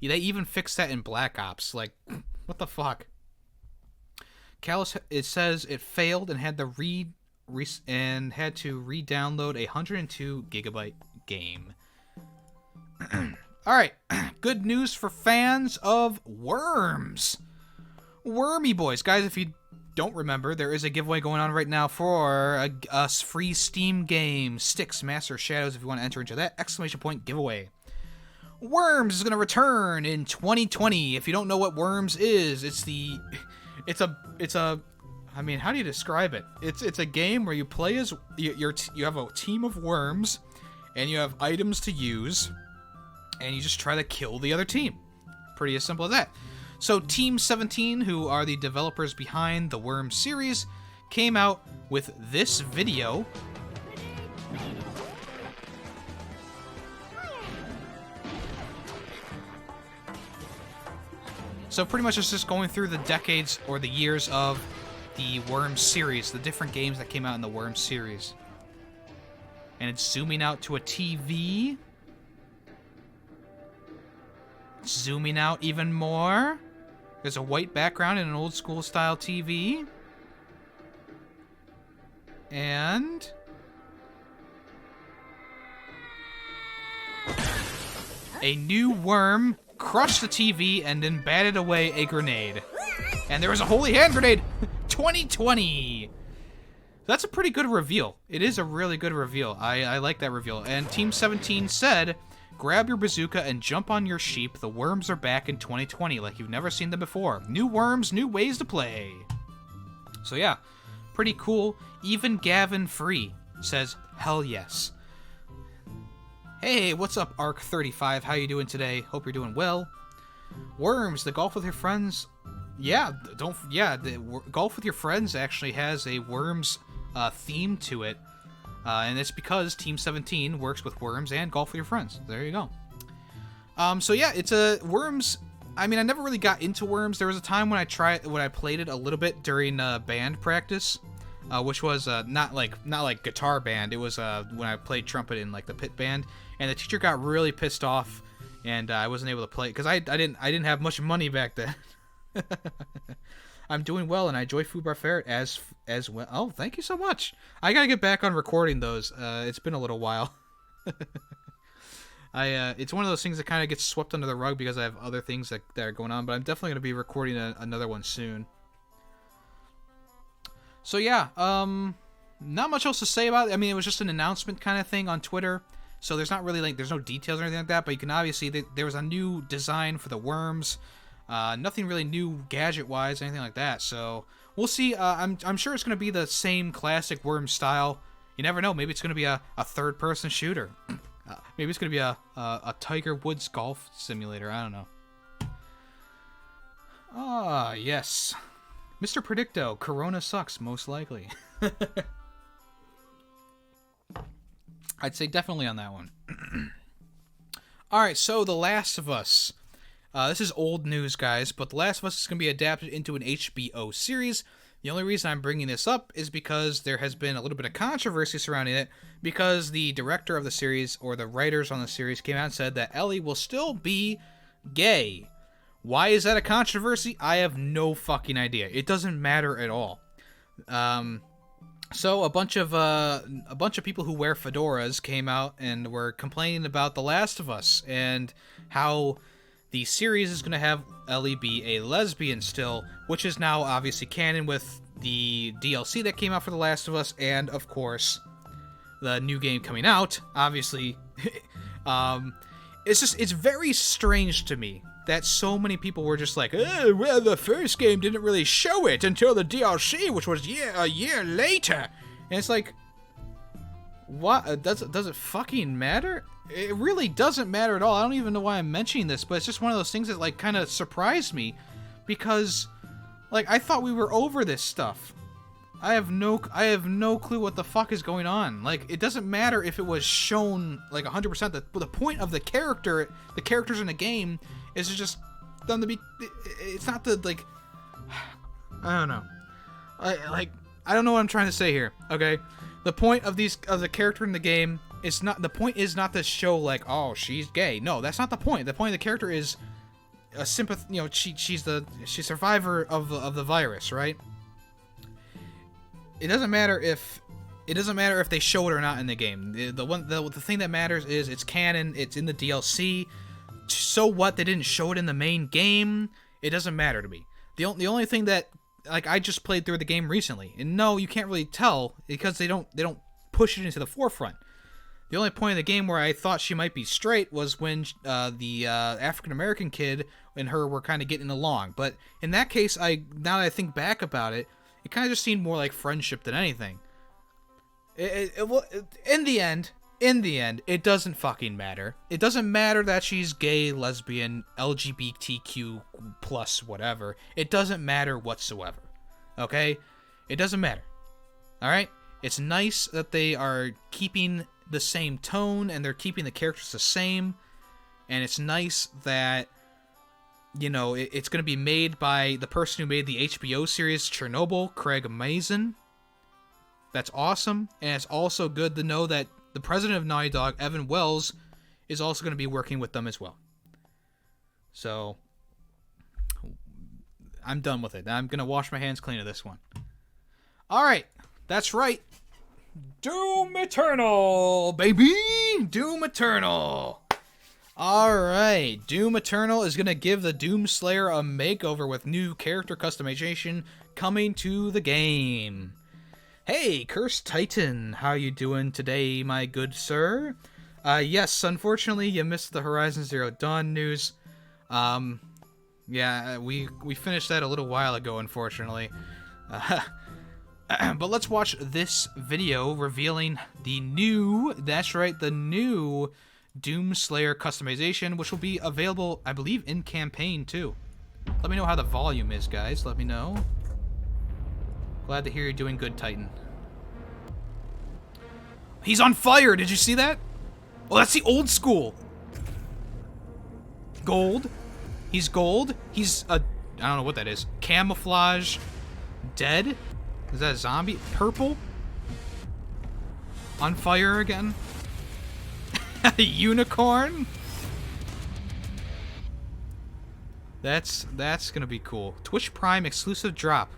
Speaker 7: They even fixed that in Black Ops. Like, what the fuck? Callus, it says it failed and had to re-download a 102 gigabyte game. Alright, good news for fans of Worms. Wormy Boys. Guys, if you don't remember, there is a giveaway going on right now for a free Steam game, Styx Master Shadows, if you want to enter into that exclamation point giveaway. Worms is going to return in 2020. If you don't know what Worms is, I mean, how do you describe it? It's a game where you play as you have a team of worms, and you have items to use, and you just try to kill the other team. Pretty as simple as that. So Team 17, who are the developers behind the Worms series, came out with this video. So pretty much it's just going through the decades or the years of the Worms series, the different games that came out in the Worms series. And it's zooming out to a TV. Zooming out even more. There's a white background in an old school style TV. And a new worm crushed the TV and then batted away a grenade. And there was a holy hand grenade! 2020! That's a pretty good reveal. It is a really good reveal. I like that reveal. And Team 17 said, grab your bazooka and jump on your sheep. The worms are back in 2020 like you've never seen them before. New worms, new ways to play. So yeah, pretty cool. Even Gavin Free says, hell yes. Hey, what's up, Arc35? How you doing today? Hope you're doing well. Worms, the golf with your friends. Yeah, golf with your friends actually has a Worms theme to it, and it's because Team 17 works with Worms and Golf with Your Friends. There you go. So yeah, it's a Worms. I mean, I never really got into Worms. There was a time when I played it a little bit during band practice, which was not like guitar band. It was when I played trumpet in like the pit band, and the teacher got really pissed off, and I wasn't able to play because I didn't have much money back then. I'm doing well, and I enjoy Fubar Ferret as well. Oh, thank you so much. I gotta get back on recording those. It's been a little while. It's one of those things that kind of gets swept under the rug because I have other things that are going on, but I'm definitely going to be recording another one soon. So yeah, not much else to say about it. I mean, it was just an announcement kind of thing on Twitter, so there's not really there's no details or anything like that, but you can obviously see there was a new design for the Worms. Nothing really new gadget-wise, anything like that, so we'll see. I'm sure it's going to be the same classic Worms style. You never know, maybe it's going to be a third-person shooter. Maybe it's going to be a Tiger Woods golf simulator. I don't know. Ah, yes. Mr. Predicto, Corona sucks, most likely. I'd say definitely on that one. Alright, so The Last of Us. This is old news, guys, but The Last of Us is going to be adapted into an HBO series. The only reason I'm bringing this up is because there has been a little bit of controversy surrounding it, because the director of the series, or the writers on the series, came out and said that Ellie will still be gay. Why is that a controversy? I have no fucking idea. It doesn't matter at all. So a bunch of people who wear fedoras came out and were complaining about The Last of Us and how the series is going to have Ellie be a lesbian still, which is now obviously canon with the DLC that came out for The Last of Us, and of course the new game coming out. Obviously, it's very strange to me that so many people were just like, oh, well, the first game didn't really show it until the DLC, which was a year later, and it's like, what? Does it fucking matter? It really doesn't matter at all. I don't even know why I'm mentioning this, but it's just one of those things that like kind of surprised me, because like I thought we were over this stuff. I have no clue what the fuck is going on. Like, it doesn't matter if it was shown like 100%. The point of the characters in the game is just them to be. It's not the like. I don't know. I don't know what I'm trying to say here. Okay, the point of the character in the game. The point is not to show like, oh, she's gay. No, that's not the point. The point of the character is a sympath. You know, she's a survivor of the virus, right? It doesn't matter if they show it or not in the game. The thing that matters is it's canon. It's in the DLC. So what? They didn't show it in the main game. It doesn't matter to me. The only thing that, like, I just played through the game recently, and no, you can't really tell because they don't push it into the forefront. The only point of the game where I thought she might be straight was when the African-American kid and her were kind of getting along. But in that case, now that I think back about it, it kind of just seemed more like friendship than anything. In the end, it doesn't fucking matter. It doesn't matter that she's gay, lesbian, LGBTQ plus whatever. It doesn't matter whatsoever. Okay? It doesn't matter. Alright? It's nice that they are keeping the same tone and they're keeping the characters the same, and it's nice that, you know, it's going to be made by the person who made the HBO series Chernobyl, Craig Mazin. That's awesome, and it's also good to know that the president of Naughty Dog, Evan Wells, is also going to be working with them as well. So I'm done with it. I'm going to wash my hands clean of this one. Alright, that's right. Doom Eternal, baby! Doom Eternal! Alright, Doom Eternal is going to give the Doom Slayer a makeover with new character customization coming to the game. Hey, Cursed Titan, how you doing today, my good sir? Yes, unfortunately, you missed the Horizon Zero Dawn news. Yeah, we finished that a little while ago, unfortunately. But let's watch this video revealing the new, that's right, the new Doom Slayer customization, which will be available, I believe, in campaign, too. Let me know how the volume is, guys. Let me know. Glad to hear you're doing good, Titan. He's on fire. Did you see that? Oh, that's the old school. Gold. He's gold. He's a... I don't know what that is. Camouflage. Dead? Is that a zombie? Purple? On fire again? A unicorn? That's gonna be cool. Twitch Prime exclusive drop.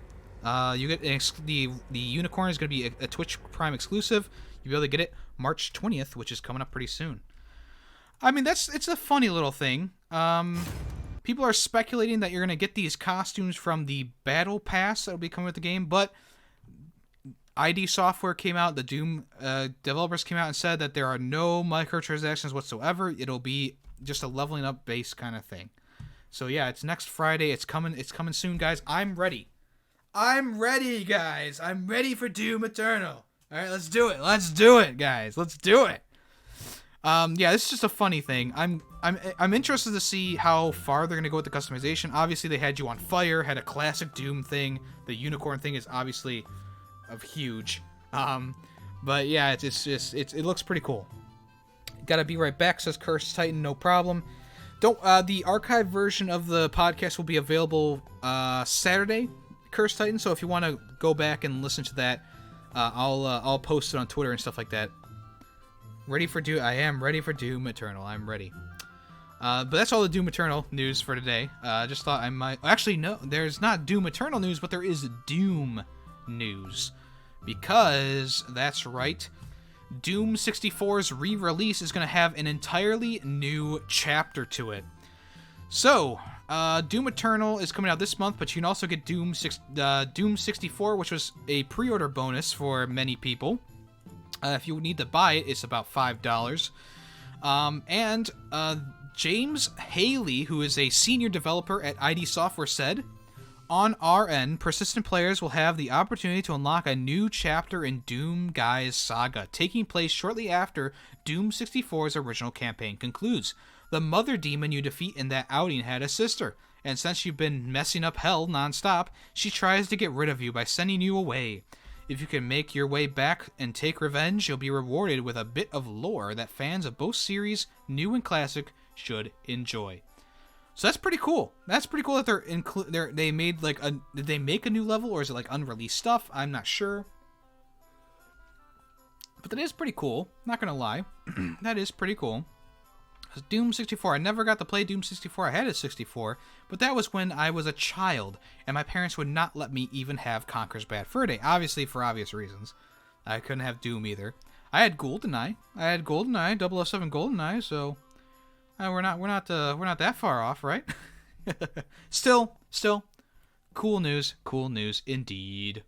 Speaker 7: You get the unicorn is gonna be a Twitch Prime exclusive. You'll be able to get it March 20th, which is coming up pretty soon. I mean, it's a funny little thing. People are speculating that you're gonna get these costumes from the Battle Pass that'll be coming with the game, but ID Software came out, the Doom developers came out and said that there are no microtransactions whatsoever. It'll be just a leveling up base kind of thing. So yeah, it's next Friday. It's coming soon, guys. I'm ready. I'm ready, guys. I'm ready for Doom Eternal. All right, let's do it. Let's do it, guys. Let's do it. Yeah, this is just a funny thing. I'm interested to see how far they're gonna go with the customization. Obviously, they had you on fire, had a classic Doom thing. The unicorn thing is obviously of huge. But yeah, it looks pretty cool. Gotta be right back, says Cursed Titan, no problem. The archive version of the podcast will be available Saturday, Cursed Titan. So if you want to go back and listen to that, I'll post it on Twitter and stuff like that. Ready for Doom? I am ready for Doom Eternal. I'm ready. But that's all the Doom Eternal news for today. Just thought I might... Actually, no, there's not Doom Eternal news, but there is Doom news. Because, that's right, Doom 64's re-release is going to have an entirely new chapter to it. So, Doom Eternal is coming out this month, but you can also get Doom 64, which was a pre-order bonus for many people. If you need to buy it, it's about $5. James Haley, who is a senior developer at ID Software, said, "On our end, persistent players will have the opportunity to unlock a new chapter in Doom Guy's saga, taking place shortly after Doom 64's original campaign concludes. The mother demon you defeat in that outing had a sister, and since you've been messing up hell nonstop, she tries to get rid of you by sending you away. If you can make your way back and take revenge, you'll be rewarded with a bit of lore that fans of both series, new and classic, should enjoy." So that's pretty cool. That's pretty cool that they made like did they make a new level, or is it like unreleased stuff? I'm not sure. But that is pretty cool. Not gonna lie, that is pretty cool. Doom 64. I never got to play Doom 64. I had a 64, but that was when I was a child, and my parents would not let me even have Conker's Bad Fur Day. Obviously, for obvious reasons. I couldn't have Doom either. I had GoldenEye. 007 GoldenEye. So we're not that far off, right? Still, cool news indeed.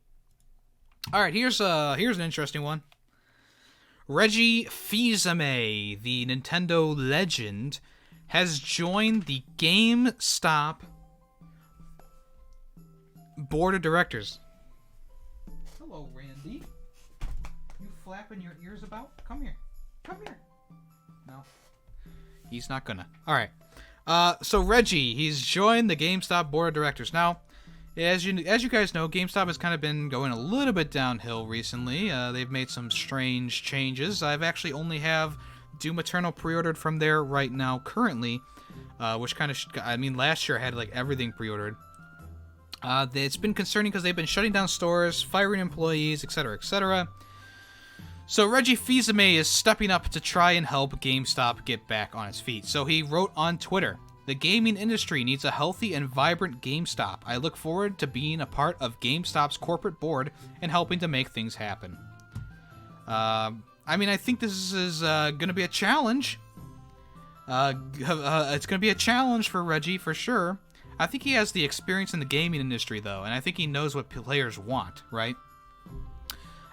Speaker 7: All right, here's an interesting one. Reggie Fils-Aimé, the Nintendo legend, has joined the GameStop board of directors. Hello, Randy. You flapping your ears about? Come here. No. He's not gonna. All right. So Reggie, he's joined the GameStop board of directors. Now, as you guys know, GameStop has kind of been going a little bit downhill recently. They've made some strange changes. I've actually only have Doom Eternal pre-ordered from there right now currently, which kind of, last year I had like everything pre-ordered. It's been concerning because they've been shutting down stores, firing employees, etc., etc. So Reggie Fils-Aimé is stepping up to try and help GameStop get back on its feet. So he wrote on Twitter, "The gaming industry needs a healthy and vibrant GameStop. I look forward to being a part of GameStop's corporate board and helping to make things happen." I think this is going to be a challenge. It's going to be a challenge for Reggie, for sure. I think he has the experience in the gaming industry, though, and I think he knows what players want, right?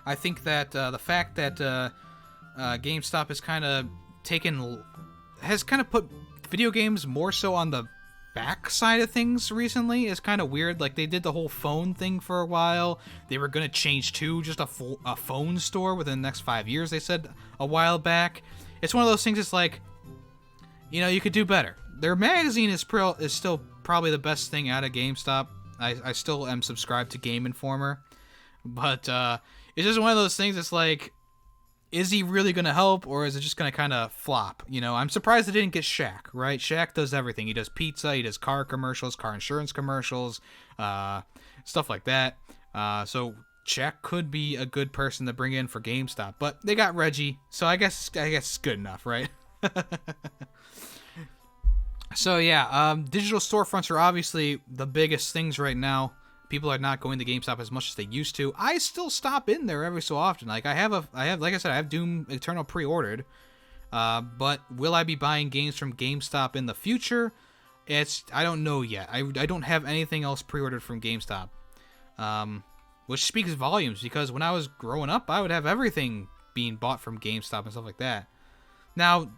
Speaker 7: I think that the fact that GameStop has kind of put video games more so on the back side of things recently is kind of weird. Like, they did the whole phone thing for a while. They were going to change to just a phone store within the next 5 years, they said a while back. It's one of those things, it's like, you could do better. Their magazine is still probably the best thing out of GameStop. I still am subscribed to Game Informer. But it's just one of those things, it's like, is he really going to help, or is it just going to kind of flop? You know, I'm surprised they didn't get Shaq, right? Shaq does everything. He does pizza, he does car commercials, car insurance commercials, stuff like that. So Shaq could be a good person to bring in for GameStop, but they got Reggie, so I guess it's good enough, right? So yeah, digital storefronts are obviously the biggest things right now. People are not going to GameStop as much as they used to. I still stop in there every so often. Like I have, like I said, I have Doom Eternal pre-ordered. But will I be buying games from GameStop in the future? I don't know yet. I don't have anything else pre-ordered from GameStop. Which speaks volumes, because when I was growing up, I would have everything being bought from GameStop and stuff like that. Now,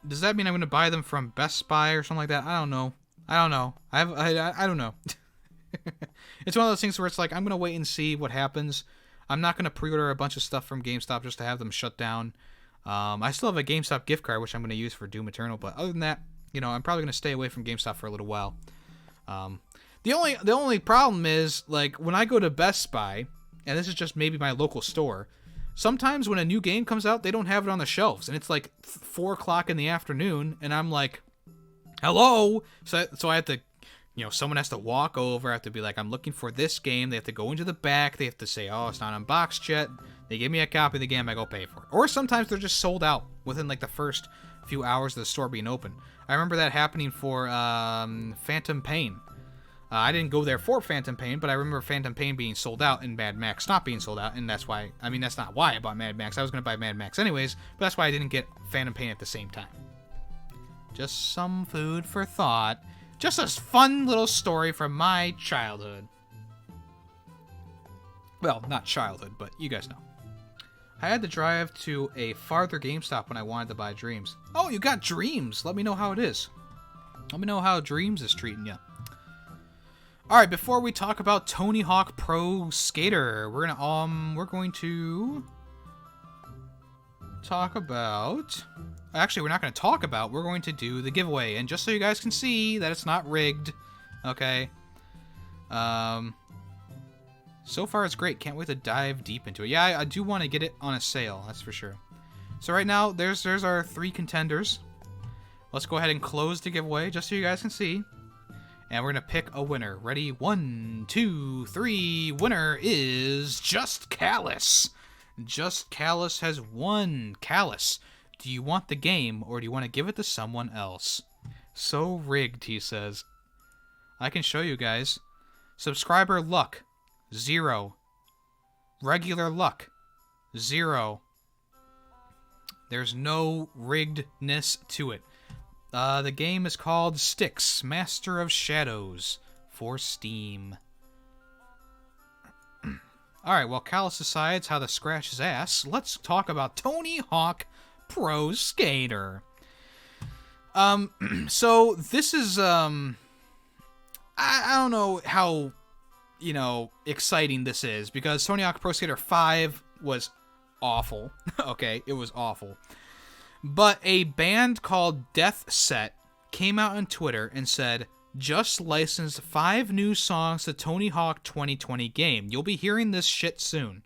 Speaker 7: does that mean I'm going to buy them from Best Buy or something like that? I don't know. I don't know. I don't know. It's one of those things where it's like, I'm going to wait and see what happens. I'm not going to pre-order a bunch of stuff from GameStop just to have them shut down. I still have a GameStop gift card, which I'm going to use for Doom Eternal. But other than that, you know, I'm probably going to stay away from GameStop for a little while. The only problem is, like, when I go to Best Buy, and this is just maybe my local store, sometimes when a new game comes out, they don't have it on the shelves. And it's like 4 o'clock in the afternoon, and I'm like, hello? So I have to... You know, someone has to walk over, I have to be like, I'm looking for this game. They have to go into the back. They have to say, oh, it's not unboxed yet. They give me a copy of the game, I go pay for it. Or sometimes they're just sold out within, like, the first few hours of the store being open. I remember that happening for Phantom Pain. I didn't go there for Phantom Pain, but I remember Phantom Pain being sold out and Mad Max not being sold out, and that's why, I mean, that's not why I bought Mad Max. I was going to buy Mad Max anyways, but that's why I didn't get Phantom Pain at the same time. Just some food for thought. Just a fun little story from my childhood. Well, not childhood, but you guys know. I had to drive to a farther GameStop when I wanted to buy Dreams. Oh, you got Dreams. Let me know how it is. Let me know how Dreams is treating you. Alright, before we talk about Tony Hawk Pro Skater, we're going to talk about... Actually, we're not going to talk about, we're going to do the giveaway. And just so you guys can see that it's not rigged, okay? So far it's great. Can't wait to dive deep into it. Yeah, I do want to get it on a sale, that's for sure. So right now, there's our 3 contenders. Let's go ahead and close the giveaway, just so you guys can see. And we're going to pick a winner. Ready? 1, 2, 3. Winner is Just Callus. Just Callus has won. Callus, do you want the game, or do you want to give it to someone else? So rigged, he says. I can show you guys. Subscriber luck, 0. Regular luck, 0. There's no riggedness to it. The game is called Styx, Master of Shadows, for Steam. Alright, while Callus decides how to scratch his ass, let's talk about Tony Hawk Pro Skater. So this is, I don't know how, exciting this is, because Tony Hawk Pro Skater 5 was awful. Okay, it was awful. But a band called Death Set came out on Twitter and said, just licensed 5 new songs to Tony Hawk 2020 game. You'll be hearing this shit soon.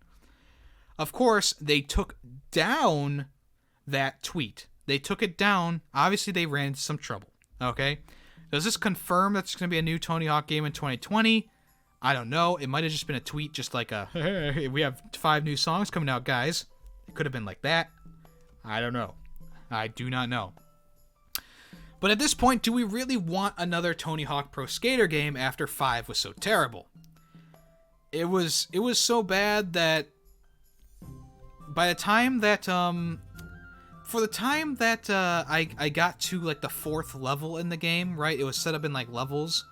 Speaker 7: Of course, they took down that tweet. They took it down. Obviously, they ran into some trouble. Okay? Does this confirm that there's going to be a new Tony Hawk game in 2020? I don't know. It might have just been a tweet just like hey, we have 5 new songs coming out, guys. It could have been like that. I don't know. I do not know. But at this point, do we really want another Tony Hawk Pro Skater game after 5 was so terrible? It was so bad that by the time that I got to like the 4th level in the game, right? It was set up in like levels.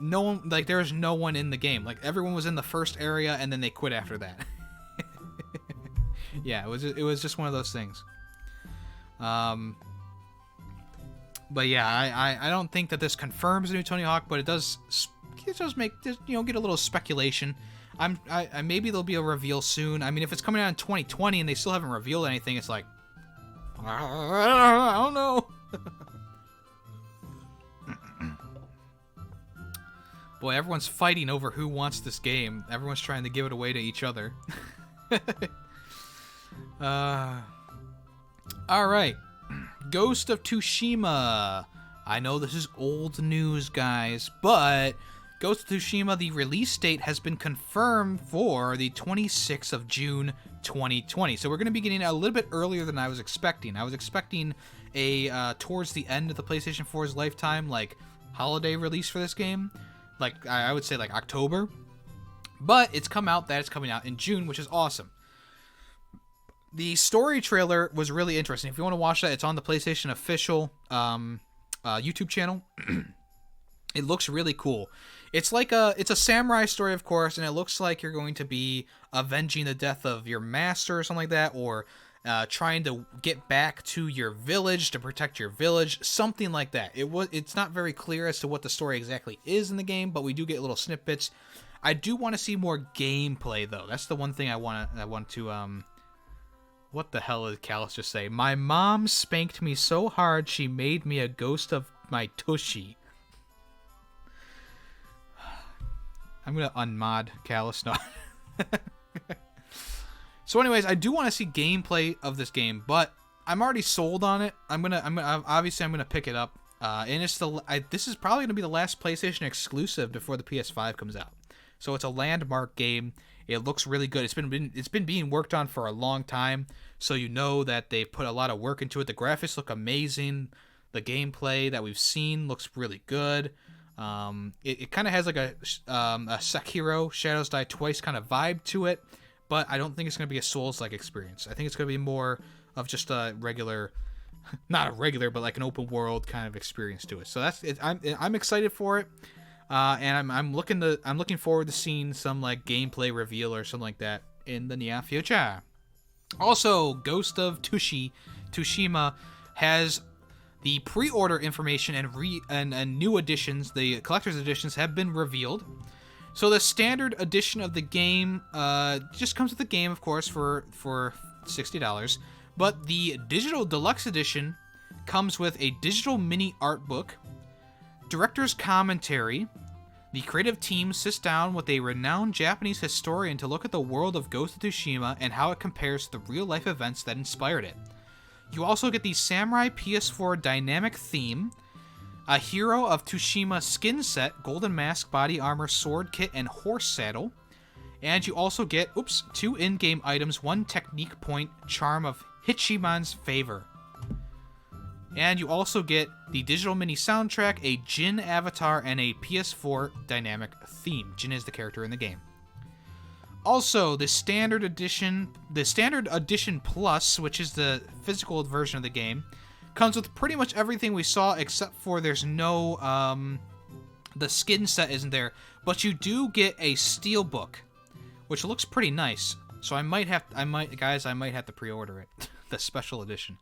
Speaker 7: No one, like, there was no one in the game. Like, everyone was in the first area and then they quit after that. Yeah, it was just one of those things. But yeah, I don't think that this confirms the new Tony Hawk, but it does make, get a little speculation. Maybe there'll be a reveal soon. I mean, if it's coming out in 2020 and they still haven't revealed anything, it's like, I don't know. Boy, everyone's fighting over who wants this game. Everyone's trying to give it away to each other. Alright. Ghost of Tsushima. I know this is old news, guys, but Ghost of Tsushima, the release date has been confirmed for the 26th of June 2020. So we're going to be getting it a little bit earlier than I was expecting. I was expecting a towards the end of the PlayStation 4's lifetime, like, holiday release for this game. Like, I would say, like, October. But it's coming out in June, which is awesome. The story trailer was really interesting. If you want to watch that, it's on the PlayStation official YouTube channel. It looks really cool. It's a samurai story, of course, and it looks like you're going to be avenging the death of your master or something like that, or trying to get back to your village to protect your village, something like that. It's not very clear as to what the story exactly is in the game, but we do get little snippets. I do want to see more gameplay, though. That's the one thing I want to what the hell did Callus just say? My mom spanked me so hard she made me a ghost of my tushy. I'm gonna unmod Callus now. So, anyways, I do want to see gameplay of this game, but I'm already sold on it. I'm gonna pick it up. And this is probably gonna be the last PlayStation exclusive before the PS5 comes out. So it's a landmark game. It looks really good. It's been being worked on for a long time, so you know that they've put a lot of work into it. The graphics look amazing. The gameplay that we've seen looks really good. It kind of has like a Sekiro, Shadows Die Twice kind of vibe to it, but I don't think it's going to be a Souls-like experience. I think it's going to be more of just a regular, not a regular, but like an open world kind of experience to it. So that's it. I'm excited for it. And I'm looking forward to seeing some like gameplay reveal or something like that in the near future. Also, Ghost of Tsushima has the pre-order information and new editions. The collector's editions have been revealed. So the standard edition of the game just comes with the game, of course, for $60. But the digital deluxe edition comes with a digital mini art book, director's commentary. The creative team sits down with a renowned Japanese historian to look at the world of Ghost of Tsushima and how it compares to the real-life events that inspired it. You also get the Samurai PS4 dynamic theme, a Hero of Tsushima skin set, golden mask, body armor, sword kit, and horse saddle. And you also get, 2 in-game items, 1 technique point, charm of Hichiman's favor. And you also get the digital mini soundtrack, a Jin avatar, and a PS4 dynamic theme. Jin is the character in the game. Also, the Standard Edition Plus, which is the physical version of the game, comes with pretty much everything we saw, except for there's no, the skin set isn't there, but you do get a steelbook, which looks pretty nice. So I might have to pre-order it, the special edition.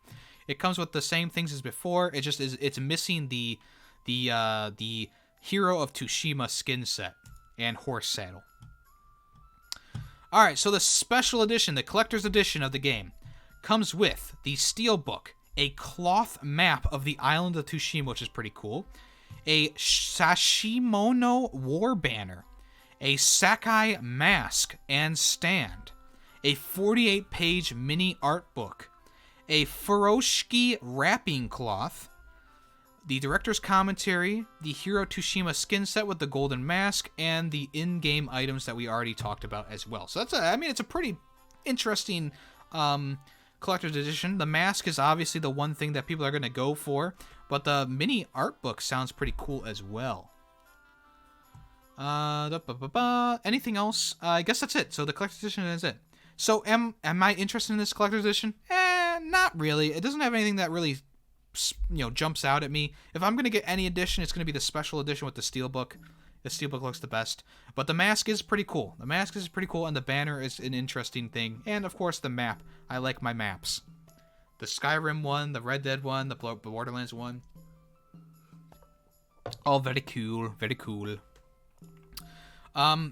Speaker 7: It comes with the same things as before. It's missing the Hero of Tsushima skin set and horse saddle. All right, so the special edition, the collector's edition of the game, comes with the steelbook, a cloth map of the island of Tsushima, which is pretty cool, a Sashimono war banner, a Sakai mask and stand, a 48-page mini art book, a Furoshiki wrapping cloth, the director's commentary, the Hero Tsushima skin set with the golden mask, and the in-game items that we already talked about as well. So it's a pretty interesting collector's edition. The mask is obviously the one thing that people are going to go for, but the mini art book sounds pretty cool as well. Anything else? I guess that's it. So the collector's edition is it. So am I interested in this collector's edition? Not really. It doesn't have anything that really, jumps out at me. If I'm going to get any edition, it's going to be the special edition with the steelbook. The steelbook looks the best. But the mask is pretty cool. And the banner is an interesting thing. And, of course, the map. I like my maps. The Skyrim one, the Red Dead one, the Borderlands one. All very cool. Very cool.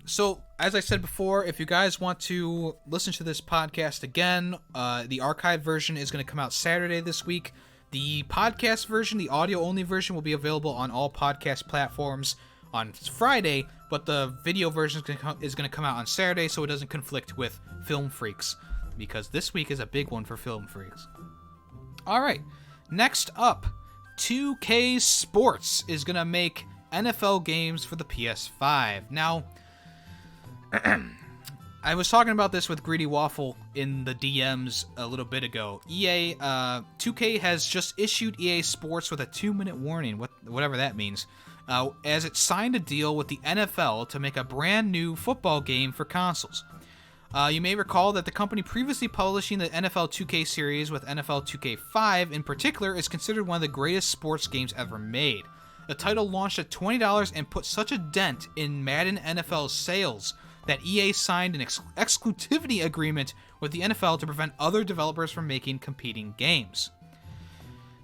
Speaker 7: So, as I said before, if you guys want to listen to this podcast again, the archive version is going to come out Saturday this week. The podcast version, the audio-only version, will be available on all podcast platforms on Friday, but the video version is going to come out on Saturday, so it doesn't conflict with Film Freaks. because this week is a big one for film freaks. All right, next up, 2K Sports is going to make NFL games for the PS5. Now, I was talking about this with Greedy Waffle in the DMs a little bit ago. 2K has just issued EA Sports with a 2-minute warning, whatever that means, as it signed a deal with the NFL to make a brand new football game for consoles. You may recall that the company previously publishing the NFL 2K series with NFL 2K5 in particular is considered one of the greatest sports games ever made. The title launched at $20 and put such a dent in Madden NFL sales that EA signed an exclusivity agreement with the NFL to prevent other developers from making competing games.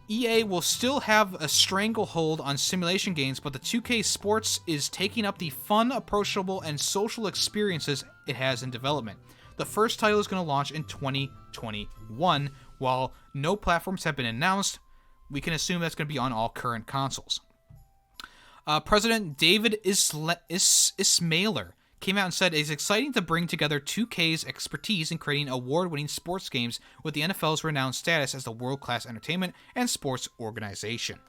Speaker 7: EA will still have a stranglehold on simulation games, but the 2K Sports is taking up the fun, approachable, and social experiences it has in development. The first title is going to launch in 2021. While no platforms have been announced, we can assume that's going to be on all current consoles. President David Ismailer came out and said it's exciting to bring together 2K's expertise in creating award-winning sports games with the NFL's renowned status as the world-class entertainment and sports organization.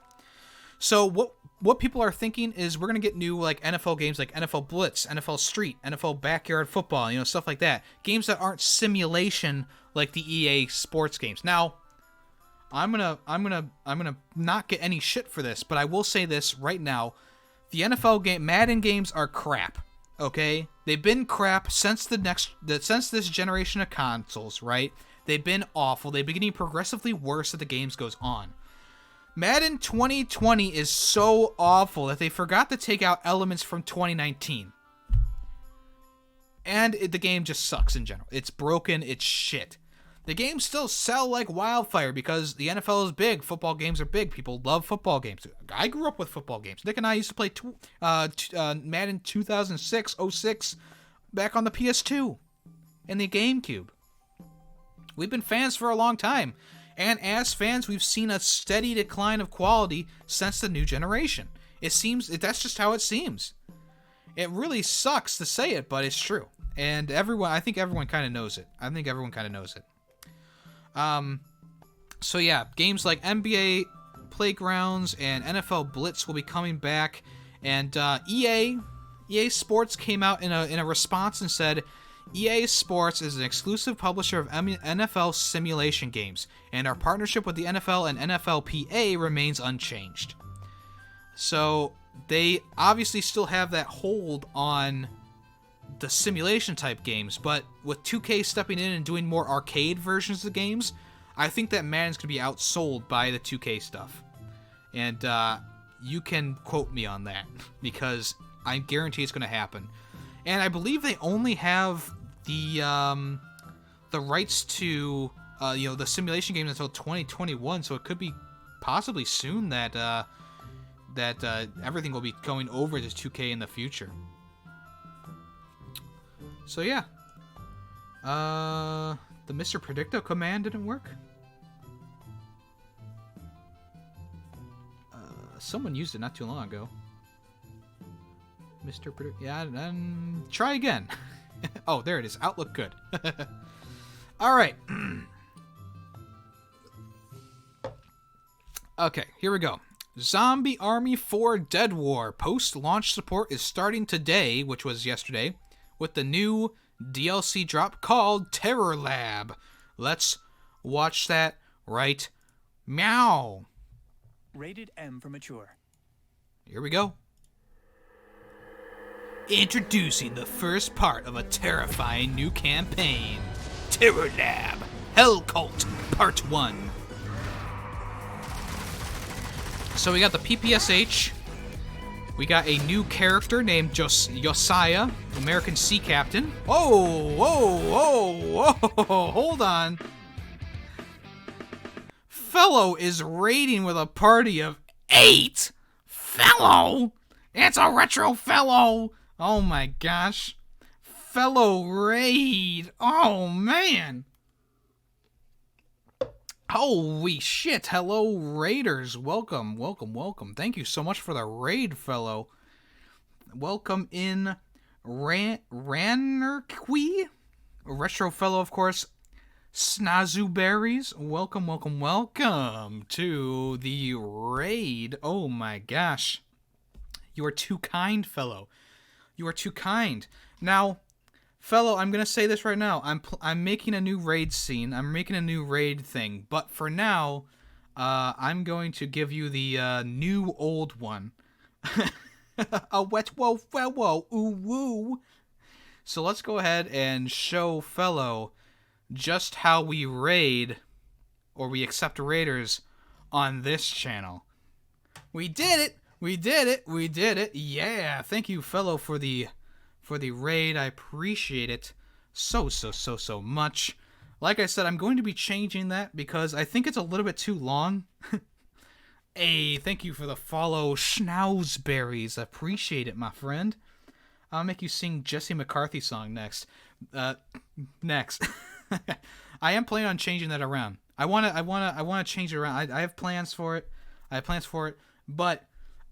Speaker 7: So what people are thinking is we're going to get new like NFL games like NFL Blitz, NFL Street, NFL Backyard Football, stuff like that. Games that aren't simulation like the EA Sports games. Now, I'm gonna not get any shit for this, but I will say this right now: the NFL game, Madden games are crap. Okay, they've been crap since since this generation of consoles, right? They've been awful. They've been getting progressively worse as the games goes on. Madden 2020 is so awful that they forgot to take out elements from 2019. And the game just sucks in general. It's broken, it's shit. The games still sell like wildfire because the NFL is big. Football games are big. People love football games. I grew up with football games. Nick and I used to play Madden 2006, 06 back on the PS2 and the GameCube. We've been fans for a long time. And as fans, we've seen a steady decline of quality since the new generation. That's just how it seems. It really sucks to say it, but it's true. And I think everyone kind of knows it. So yeah, games like NBA Playgrounds and NFL Blitz will be coming back, and EA Sports came out in a response and said, EA Sports is an exclusive publisher of NFL simulation games, and our partnership with the NFL and NFLPA remains unchanged. So they obviously still have that hold on the simulation type games, but with 2K stepping in and doing more arcade versions of the games, I think that Madden's going to be outsold by the 2K stuff. And you can quote me on that, because I guarantee it's going to happen. And I believe they only have the rights to the simulation games until 2021, so it could be possibly soon that everything will be going over to 2K in the future. So yeah, the Mr. Predicto command didn't work. Someone used it not too long ago. Mr. Predict, yeah, and try again. Oh, there it is. Outlook good. All right. Okay, here we go. Zombie Army 4 Dead War post-launch support is starting today, which was yesterday, with the new DLC drop called Terror Lab. Let's watch that right meow.
Speaker 3: Rated M for mature.
Speaker 7: Here we go. Introducing the first part of a terrifying new campaign, Terror Lab, Hell Cult, Part 1. So we got the PPSH. We got a new character named Josiah, American Sea Captain. Whoa, hold on. Fellow is raiding with a party of 8. Fellow? It's a retro fellow. Oh my gosh. Fellow raid. Oh man. Holy shit. Hello, raiders. Welcome. Thank you so much for the raid, fellow. Welcome in Rannerqui. A retro fellow, of course. Snazuberries, welcome to the raid. Oh my gosh. You are too kind, fellow. You are too kind. Now, fellow, I'm going to say this right now. I'm making a new raid scene. I'm making a new raid thing. But for now, I'm going to give you the new old one. A wet whoa, ooh woo. So let's go ahead and show fellow just how we raid, or we accept raiders on this channel. We did it! We did it! Yeah! Thank you, fellow, for the raid. I appreciate it so much. Like I said, I'm going to be changing that because I think it's a little bit too long. Hey, thank you for the follow, Schnauzberries. I appreciate it, my friend. I'll make you sing Jesse McCarthy song next. Next. I am planning on changing that around. I wanna change it around. I have plans for it. But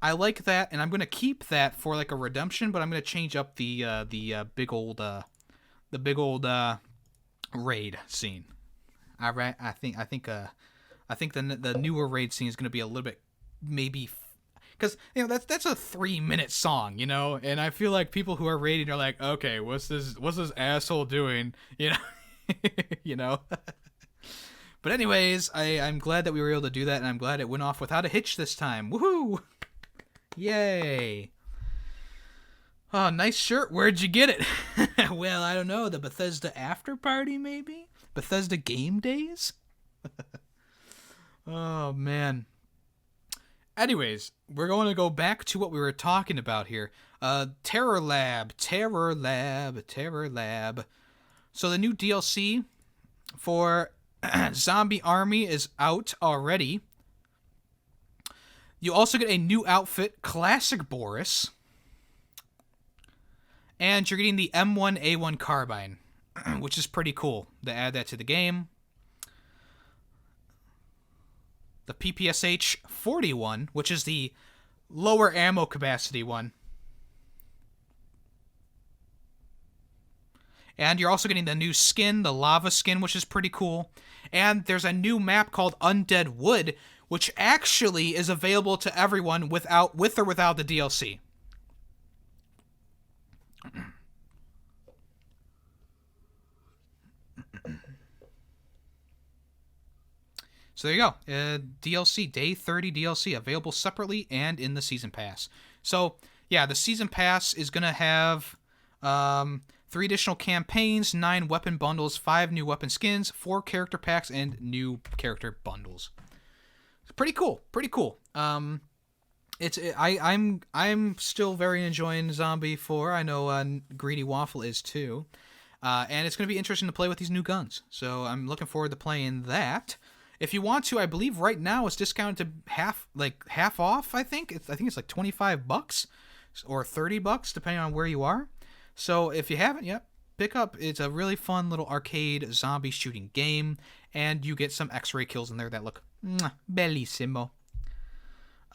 Speaker 7: I like that, and I'm gonna keep that for like a redemption. But I'm gonna change up the big old raid scene. All right. I think the newer raid scene is gonna be a little bit maybe. Because, that's a 3-minute song, and I feel like people who are raiding are like, okay, what's this asshole doing, But anyways, I'm glad that we were able to do that, and I'm glad it went off without a hitch this time. Woohoo! Yay! Oh, nice shirt. Where'd you get it? Well, I don't know. The Bethesda after party, maybe? Bethesda game days? Oh, man. Anyways, we're going to go back to what we were talking about here. Terror Lab. So the new DLC for Zombie Army is out already. You also get a new outfit, Classic Boris. And you're getting the M1A1 carbine, which is pretty cool to add that to the game. The PPSH 41, which is the lower ammo capacity one. And you're also getting the new skin, the lava skin, which is pretty cool. And there's a new map called Undead Wood, which actually is available to everyone with or without the DLC. So there you go. DLC, Day 30 DLC, available separately and in the Season Pass. So, yeah, the Season Pass is going to have 3 additional campaigns, 9 weapon bundles, 5 new weapon skins, 4 character packs, and new character bundles. It's pretty cool. I'm still very enjoying Zombie 4. I know Greedy Waffle is too. And it's going to be interesting to play with these new guns. So I'm looking forward to playing that. If you want to, I believe right now it's discounted to half off. I think it's like $25 or $30 depending on where you are. So if you haven't yet, pick up. It's a really fun little arcade zombie shooting game, and you get some X-ray kills in there that look bellissimo.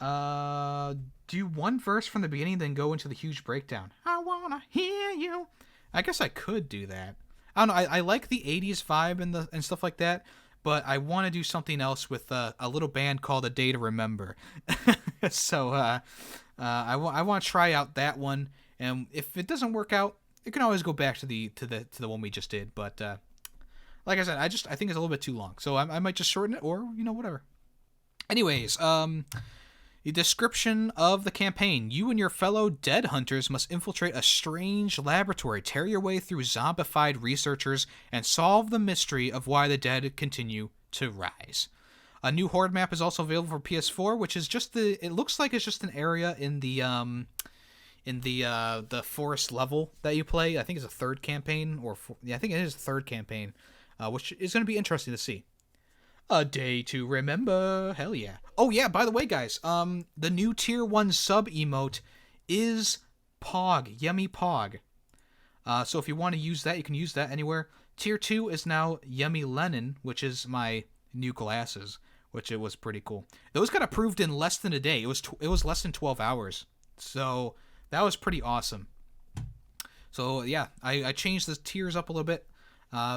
Speaker 7: Do one verse from the beginning, then go into the huge breakdown. I wanna hear you. I guess I could do that. I don't know. I like the 80s vibe and stuff like that. But I want to do something else with a little band called A Day to Remember. So I want to try out that one, and if it doesn't work out, it can always go back to the one we just did. But like I said, I think it's a little bit too long, so I might just shorten it, or whatever. Anyways, the description of the campaign: you and your fellow dead hunters must infiltrate a strange laboratory, tear your way through zombified researchers, and solve the mystery of why the dead continue to rise. A new horde map is also available for PS4, which is just it looks like it's just an area in the forest level that you play. I think it's a third campaign, I think it is a third campaign, which is going to be interesting to see. A Day to Remember. Hell yeah. Oh yeah, by the way, guys, the new Tier 1 sub emote is Pog. Yemmy Pog. So if you want to use that, you can use that anywhere. Tier 2 is now Yemmy Lennon, which is my new glasses, which it was pretty cool. Those got approved in less than a day. It was less than 12 hours. So that was pretty awesome. So yeah, I changed the tiers up a little bit.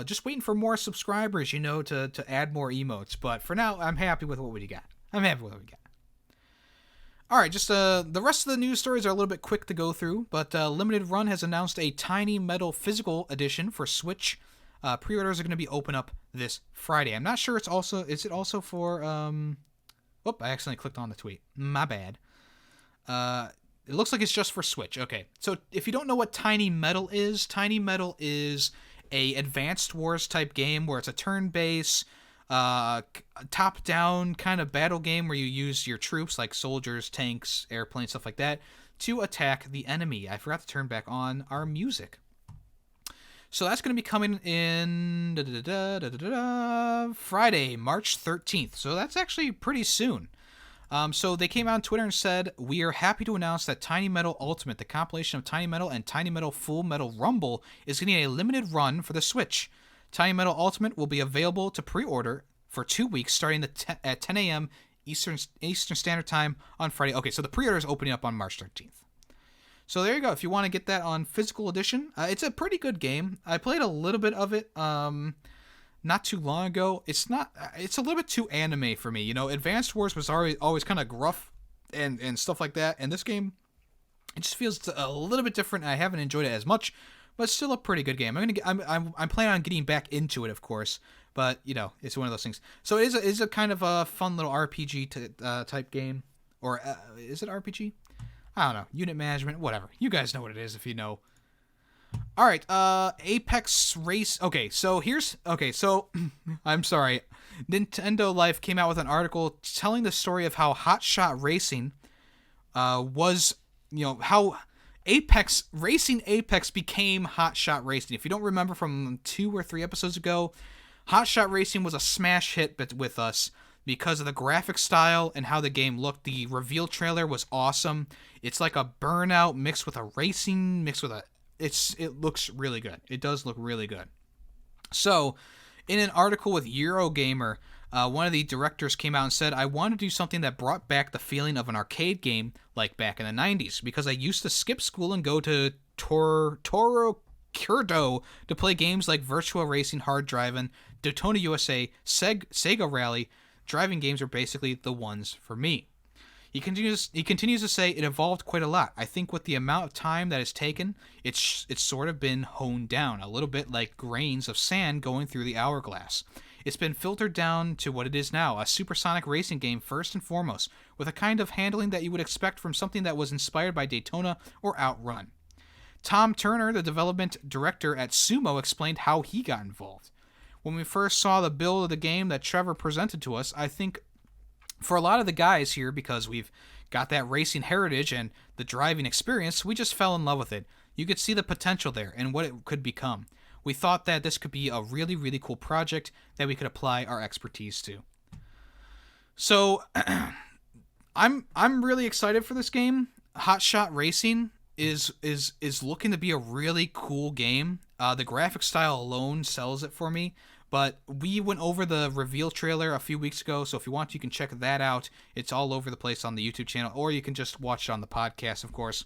Speaker 7: Just waiting for more subscribers, to add more emotes. But for now, I'm happy with what we got. All right, just the rest of the news stories are a little bit quick to go through, but Limited Run has announced a Tiny Metal physical edition for Switch. Pre-orders are going to be open up this Friday. I'm not sure is it also for, whoop, I accidentally clicked on the tweet. My bad. It looks like it's just for Switch. Okay, so if you don't know what Tiny Metal is a Advanced Wars type game where it's a turn-based, top-down kind of battle game where you use your troops, like soldiers, tanks, airplanes, stuff like that, to attack the enemy. I forgot to turn back on our music. So that's going to be coming in Friday, March 13th. So that's actually pretty soon. So they came out on Twitter and said, "We are happy to announce that Tiny Metal Ultimate, the compilation of Tiny Metal and Tiny Metal Full Metal Rumble, is getting a limited run for the Switch. Tiny Metal Ultimate will be available to pre-order for 2 weeks starting at 10 a.m. Eastern Standard Time on Friday." Okay, so the pre-order is opening up on March 13th. So there you go. If you want to get that on physical edition, it's a pretty good game. I played a little bit of it not too long ago. It's a little bit too anime for me. Advanced Wars was always kind of gruff and stuff like that. And this game, it just feels a little bit different. I haven't enjoyed it as much, but it's still a pretty good game. I'm planning on getting back into it, of course. But it's one of those things. So it is a kind of a fun little RPG type game, or is it RPG? I don't know. Unit management, whatever. You guys know what it is if you know. All right. Apex Race. Okay, so I'm sorry. Nintendo Life came out with an article telling the story of how Hot Shot Racing was, how Apex became Hot Shot Racing. If you don't remember from 2 or 3 episodes ago, Hot Shot Racing was a smash hit with us because of the graphic style and how the game looked. The reveal trailer was awesome. It's like a Burnout mixed with a racing, it looks really good. It does look really good. So, in an article with Eurogamer, one of the directors came out and said, "I want to do something that brought back the feeling of an arcade game like back in the 90s, because I used to skip school and go to Toro Curdo to play games like Virtua Racing, Hard Driving, Daytona USA, Sega Rally. Driving games are basically the ones for me." He continues to say, "It evolved quite a lot. I think with the amount of time that it's taken, it's sort of been honed down, a little bit like grains of sand going through the hourglass. It's been filtered down to what it is now, a supersonic racing game first and foremost, with a kind of handling that you would expect from something that was inspired by Daytona or Outrun." Tom Turner, the development director at Sumo, explained how he got involved. "When we first saw the build of the game that Trevor presented to us, I think for a lot of the guys here, because we've got that racing heritage and the driving experience, we just fell in love with it. You could see the potential there and what it could become. We thought that this could be a really, really cool project that we could apply our expertise to." So I'm really excited for this game. Hot Shot Racing is looking to be a really cool game. The graphic style alone sells it for me. But we went over the reveal trailer a few weeks ago, so if you want, you can check that out. It's all over the place on the YouTube channel, or you can just watch it on the podcast, of course.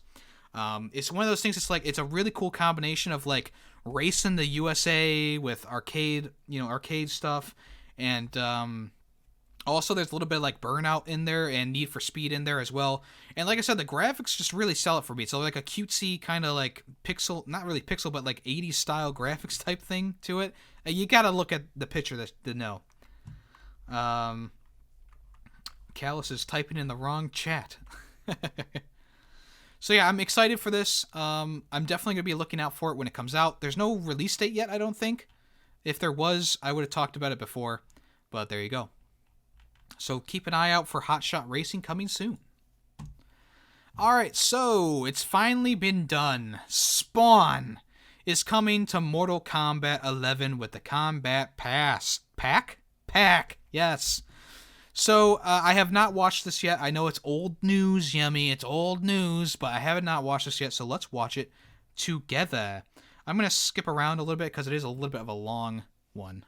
Speaker 7: It's one of those things. It's a really cool combination of like racing the USA with arcade stuff, and also there's a little bit like Burnout in there and Need for Speed in there as well. And like I said, the graphics just really sell it for me. It's like a cutesy kind of like pixel, not really pixel, but like 80s style graphics type thing to it. You gotta look at the picture to know. Callus is typing in the wrong chat. So yeah, I'm excited for this. I'm definitely gonna be looking out for it when it comes out. There's no release date yet, I don't think. If there was, I would have talked about it before. But there you go. So keep an eye out for Hot Shot Racing coming soon. Alright, so it's finally been done. Spawn is coming to Mortal Kombat 11 with the Combat Pass. Pack? Yes. So, I have not watched this yet. I know it's old news, Yemmy. It's old news, but I have not watched this yet, so let's watch it together. I'm going to skip around a little bit because it is a little bit of a long one.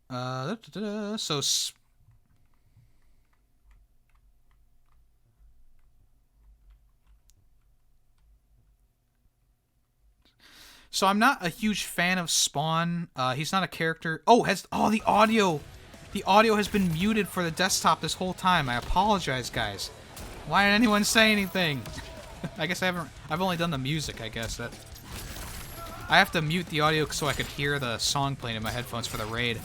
Speaker 7: So So I'm not a huge fan of Spawn. He's not a character. Oh, the audio. The audio has been muted for the desktop this whole time. I apologize, guys. Why didn't anyone say anything? I guess I've only done the music, I guess. I have to mute the audio so I could hear the song playing in my headphones for the raid.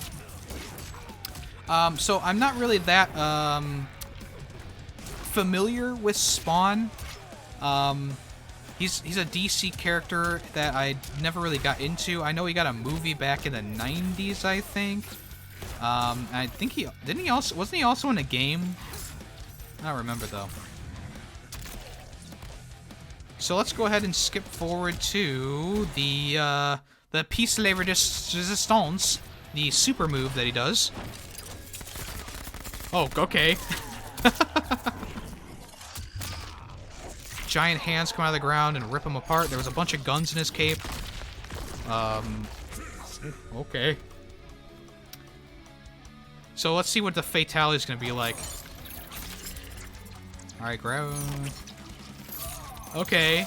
Speaker 7: So I'm not really that familiar with Spawn. He's a DC character that I never really got into. I know he got a movie back in the 90s, I think. I think wasn't he also in a game? I don't remember though. So let's go ahead and skip forward to the piece de resistance, the super move that he does. Oh, okay. Giant hands come out of the ground and rip him apart. There was a bunch of guns in his cape. Okay. So let's see what the fatality is going to be like. Alright, grab him. Okay.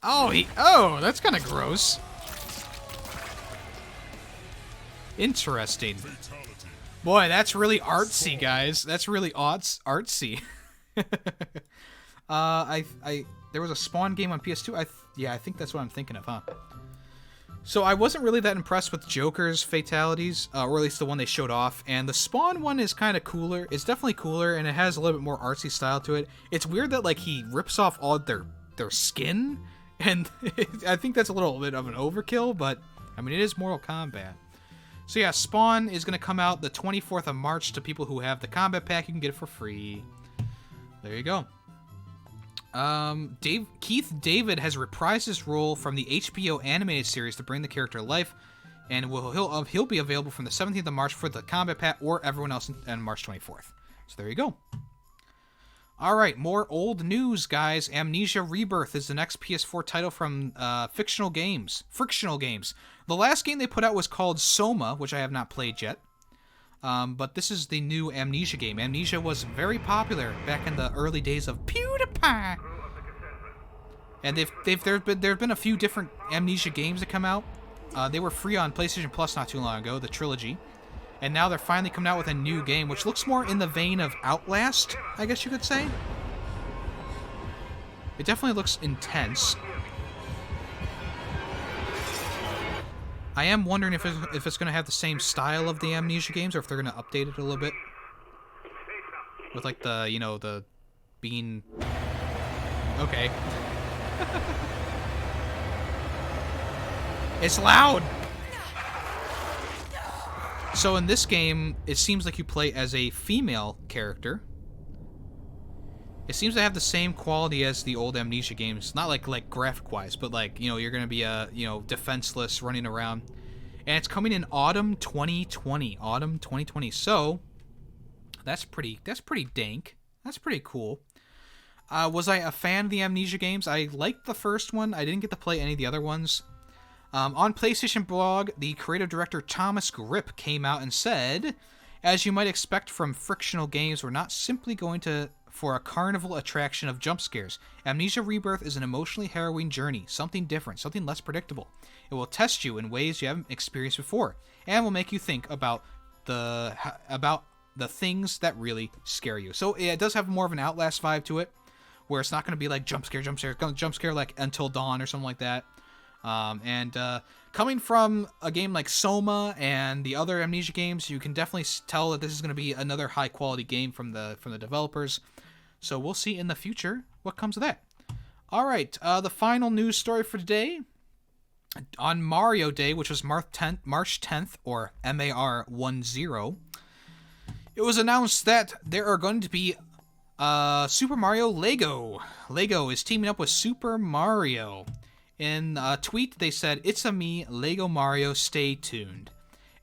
Speaker 7: Oh, that's kind of gross. Interesting. Boy, that's really artsy, guys. That's really artsy. There was a Spawn game on PS2. I think that's what I'm thinking of, huh? So I wasn't really that impressed with Joker's fatalities, or at least the one they showed off. And the Spawn one is kind of cooler. It's definitely cooler, and it has a little bit more artsy style to it. It's weird that like he rips off all their skin, and I think that's a little bit of an overkill. But I mean, it is Mortal Kombat. So yeah, Spawn is going to come out the 24th of March to people who have the combat pack. You can get it for free. There you go. Keith David has reprised his role from the HBO animated series to bring the character to life, and he'll be available from the 17th of March for the combat pack or everyone else on March 24th. So there you go. Alright, more old news, guys. Amnesia Rebirth is the next PS4 title from Frictional Games. The last game they put out was called Soma, which I have not played yet. But this is the new Amnesia game. Amnesia was very popular back in the early days of PewDiePie. And there've been a few different Amnesia games that come out. They were free on PlayStation Plus not too long ago, the trilogy. And now they're finally coming out with a new game, which looks more in the vein of Outlast, I guess you could say. It definitely looks intense. I am wondering if it's going to have the same style of the Amnesia games, or if they're going to update it a little bit. With like the, the bean... Okay. It's loud! So in this game, it seems like you play as a female character. It seems to have the same quality as the old Amnesia games. Not like graphic-wise, but like, you're going to be defenseless running around. And it's coming in autumn 2020. Autumn 2020. So that's pretty dank. That's pretty cool. Was I a fan of the Amnesia games? I liked the first one. I didn't get to play any of the other ones. On PlayStation Blog, the creative director Thomas Grip came out and said, "As you might expect from Frictional Games, we're not simply going for a carnival attraction of jump scares. Amnesia Rebirth is an emotionally harrowing journey, something different, something less predictable. It will test you in ways you haven't experienced before, and will make you think about the things that really scare you." So it does have more of an Outlast vibe to it, where it's not going to be like jump scare, jump scare like Until Dawn or something like that. Coming from a game like Soma and the other Amnesia games, you can definitely tell that this is going to be another high quality game from the developers. So we'll see in the future what comes of that. All right, the final news story for today. On Mario Day, which was March 10th, or MAR10, it was announced that there are going to be Super Mario Lego. Lego is teaming up with Super Mario. In a tweet, they said, "It's a me, Lego Mario, stay tuned."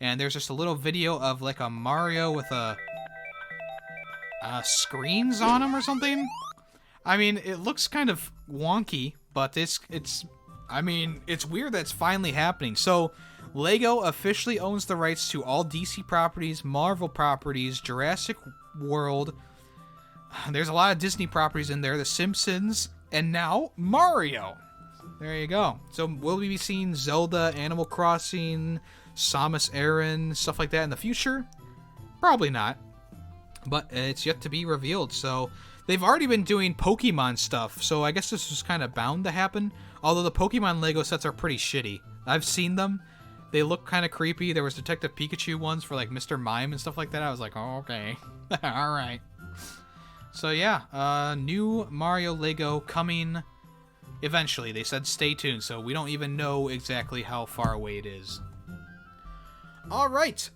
Speaker 7: And there's just a little video of like a Mario with screens on him or something. I mean, it looks kind of wonky, but it's weird that it's finally happening. So, Lego officially owns the rights to all DC properties, Marvel properties, Jurassic World. There's a lot of Disney properties in there, The Simpsons, and now Mario. There you go. So will we be seeing Zelda, Animal Crossing, Samus Aran, stuff like that in the future? Probably not. But it's yet to be revealed. So they've already been doing Pokemon stuff. So I guess this was kind of bound to happen. Although the Pokemon Lego sets are pretty shitty. I've seen them. They look kind of creepy. There was Detective Pikachu ones for like Mr. Mime and stuff like that. I was like, oh, okay. All right. So yeah, new Mario Lego coming eventually. They said stay tuned, so we don't even know exactly how far away it is. All right.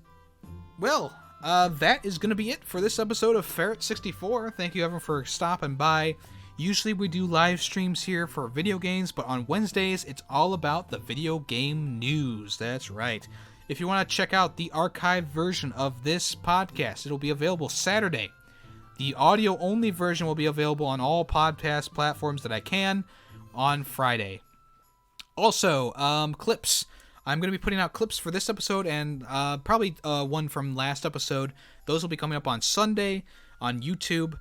Speaker 7: Well, that is going to be it for this episode of Ferret64. Thank you everyone for stopping by. Usually we do live streams here for video games, but on Wednesdays, it's all about the video game news. That's right. If you want to check out the archived version of this podcast, it'll be available Saturday. The audio-only version will be available on all podcast platforms that I can on Friday. Also, clips. I'm going to be putting out clips for this episode and probably one from last episode. Those will be coming up on Sunday on YouTube.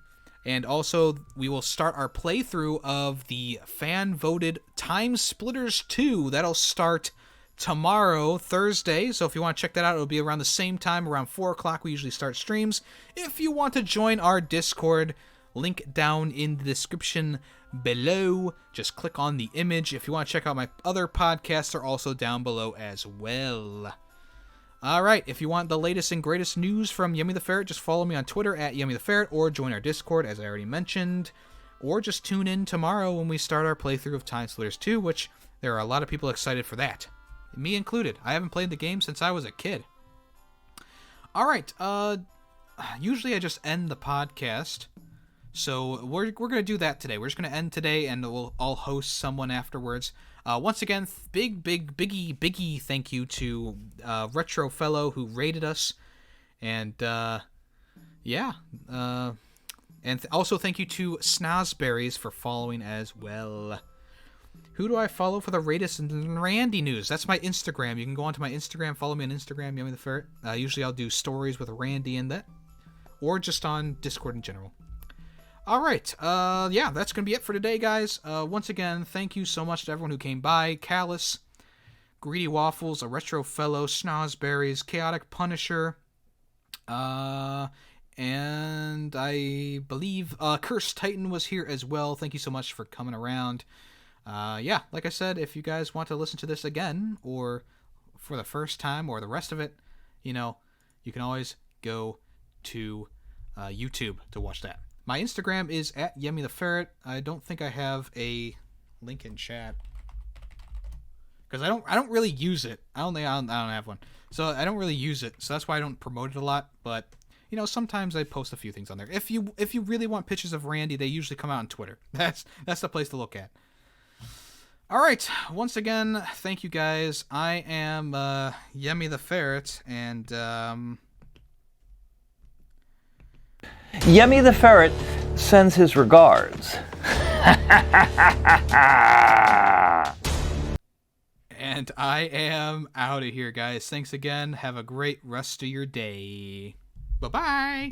Speaker 7: And also, we will start our playthrough of the fan-voted Time Splitters 2. That'll start tomorrow, Thursday. So if you want to check that out, it'll be around the same time, around 4 o'clock. We usually start streams. If you want to join our Discord, link down in the description below. Just click on the image. If you want to check out my other podcasts, they're also down below as well. Alright, if you want the latest and greatest news from Yemmy the Ferret, just follow me on Twitter at Yemmy the Ferret, or join our Discord, as I already mentioned. Or just tune in tomorrow when we start our playthrough of Time Splitters 2, which there are a lot of people excited for that. Me included. I haven't played the game since I was a kid. Alright, usually I just end the podcast. So we're going to do that today. We're just going to end today, and I'll host someone afterwards. Once again, biggie thank you to Retro Fellow who rated us. And, yeah. And also thank you to Snozberries for following as well. Who do I follow for the latest and Randy news? That's my Instagram. You can go onto my Instagram, follow me on Instagram, Yemmy the Ferret. Usually I'll do stories with Randy in that. Or just on Discord in general. Alright, yeah, that's going to be it for today, guys. Once again, thank you so much to everyone who came by. Callus, Greedy Waffles, A Retro Fellow, Snozberries, Chaotic Punisher, and I believe Cursed Titan was here as well. Thank you so much for coming around. Yeah, like I said, if you guys want to listen to this again, or for the first time, or the rest of it, you know, you can always go to YouTube to watch that. My Instagram is at Yemmy the Ferret. I don't think I have a link in chat because I don't really use it. I don't have one, so I don't really use it. So that's why I don't promote it a lot. But you know, sometimes I post a few things on there. If you really want pictures of Randy, they usually come out on Twitter. That's the place to look at. All right. Once again, thank you guys. I am Yemmy the Ferret, and
Speaker 9: Yemmy the Ferret sends his regards.
Speaker 7: And I am out of here, guys. Thanks again. Have a great rest of your day. Bye-bye.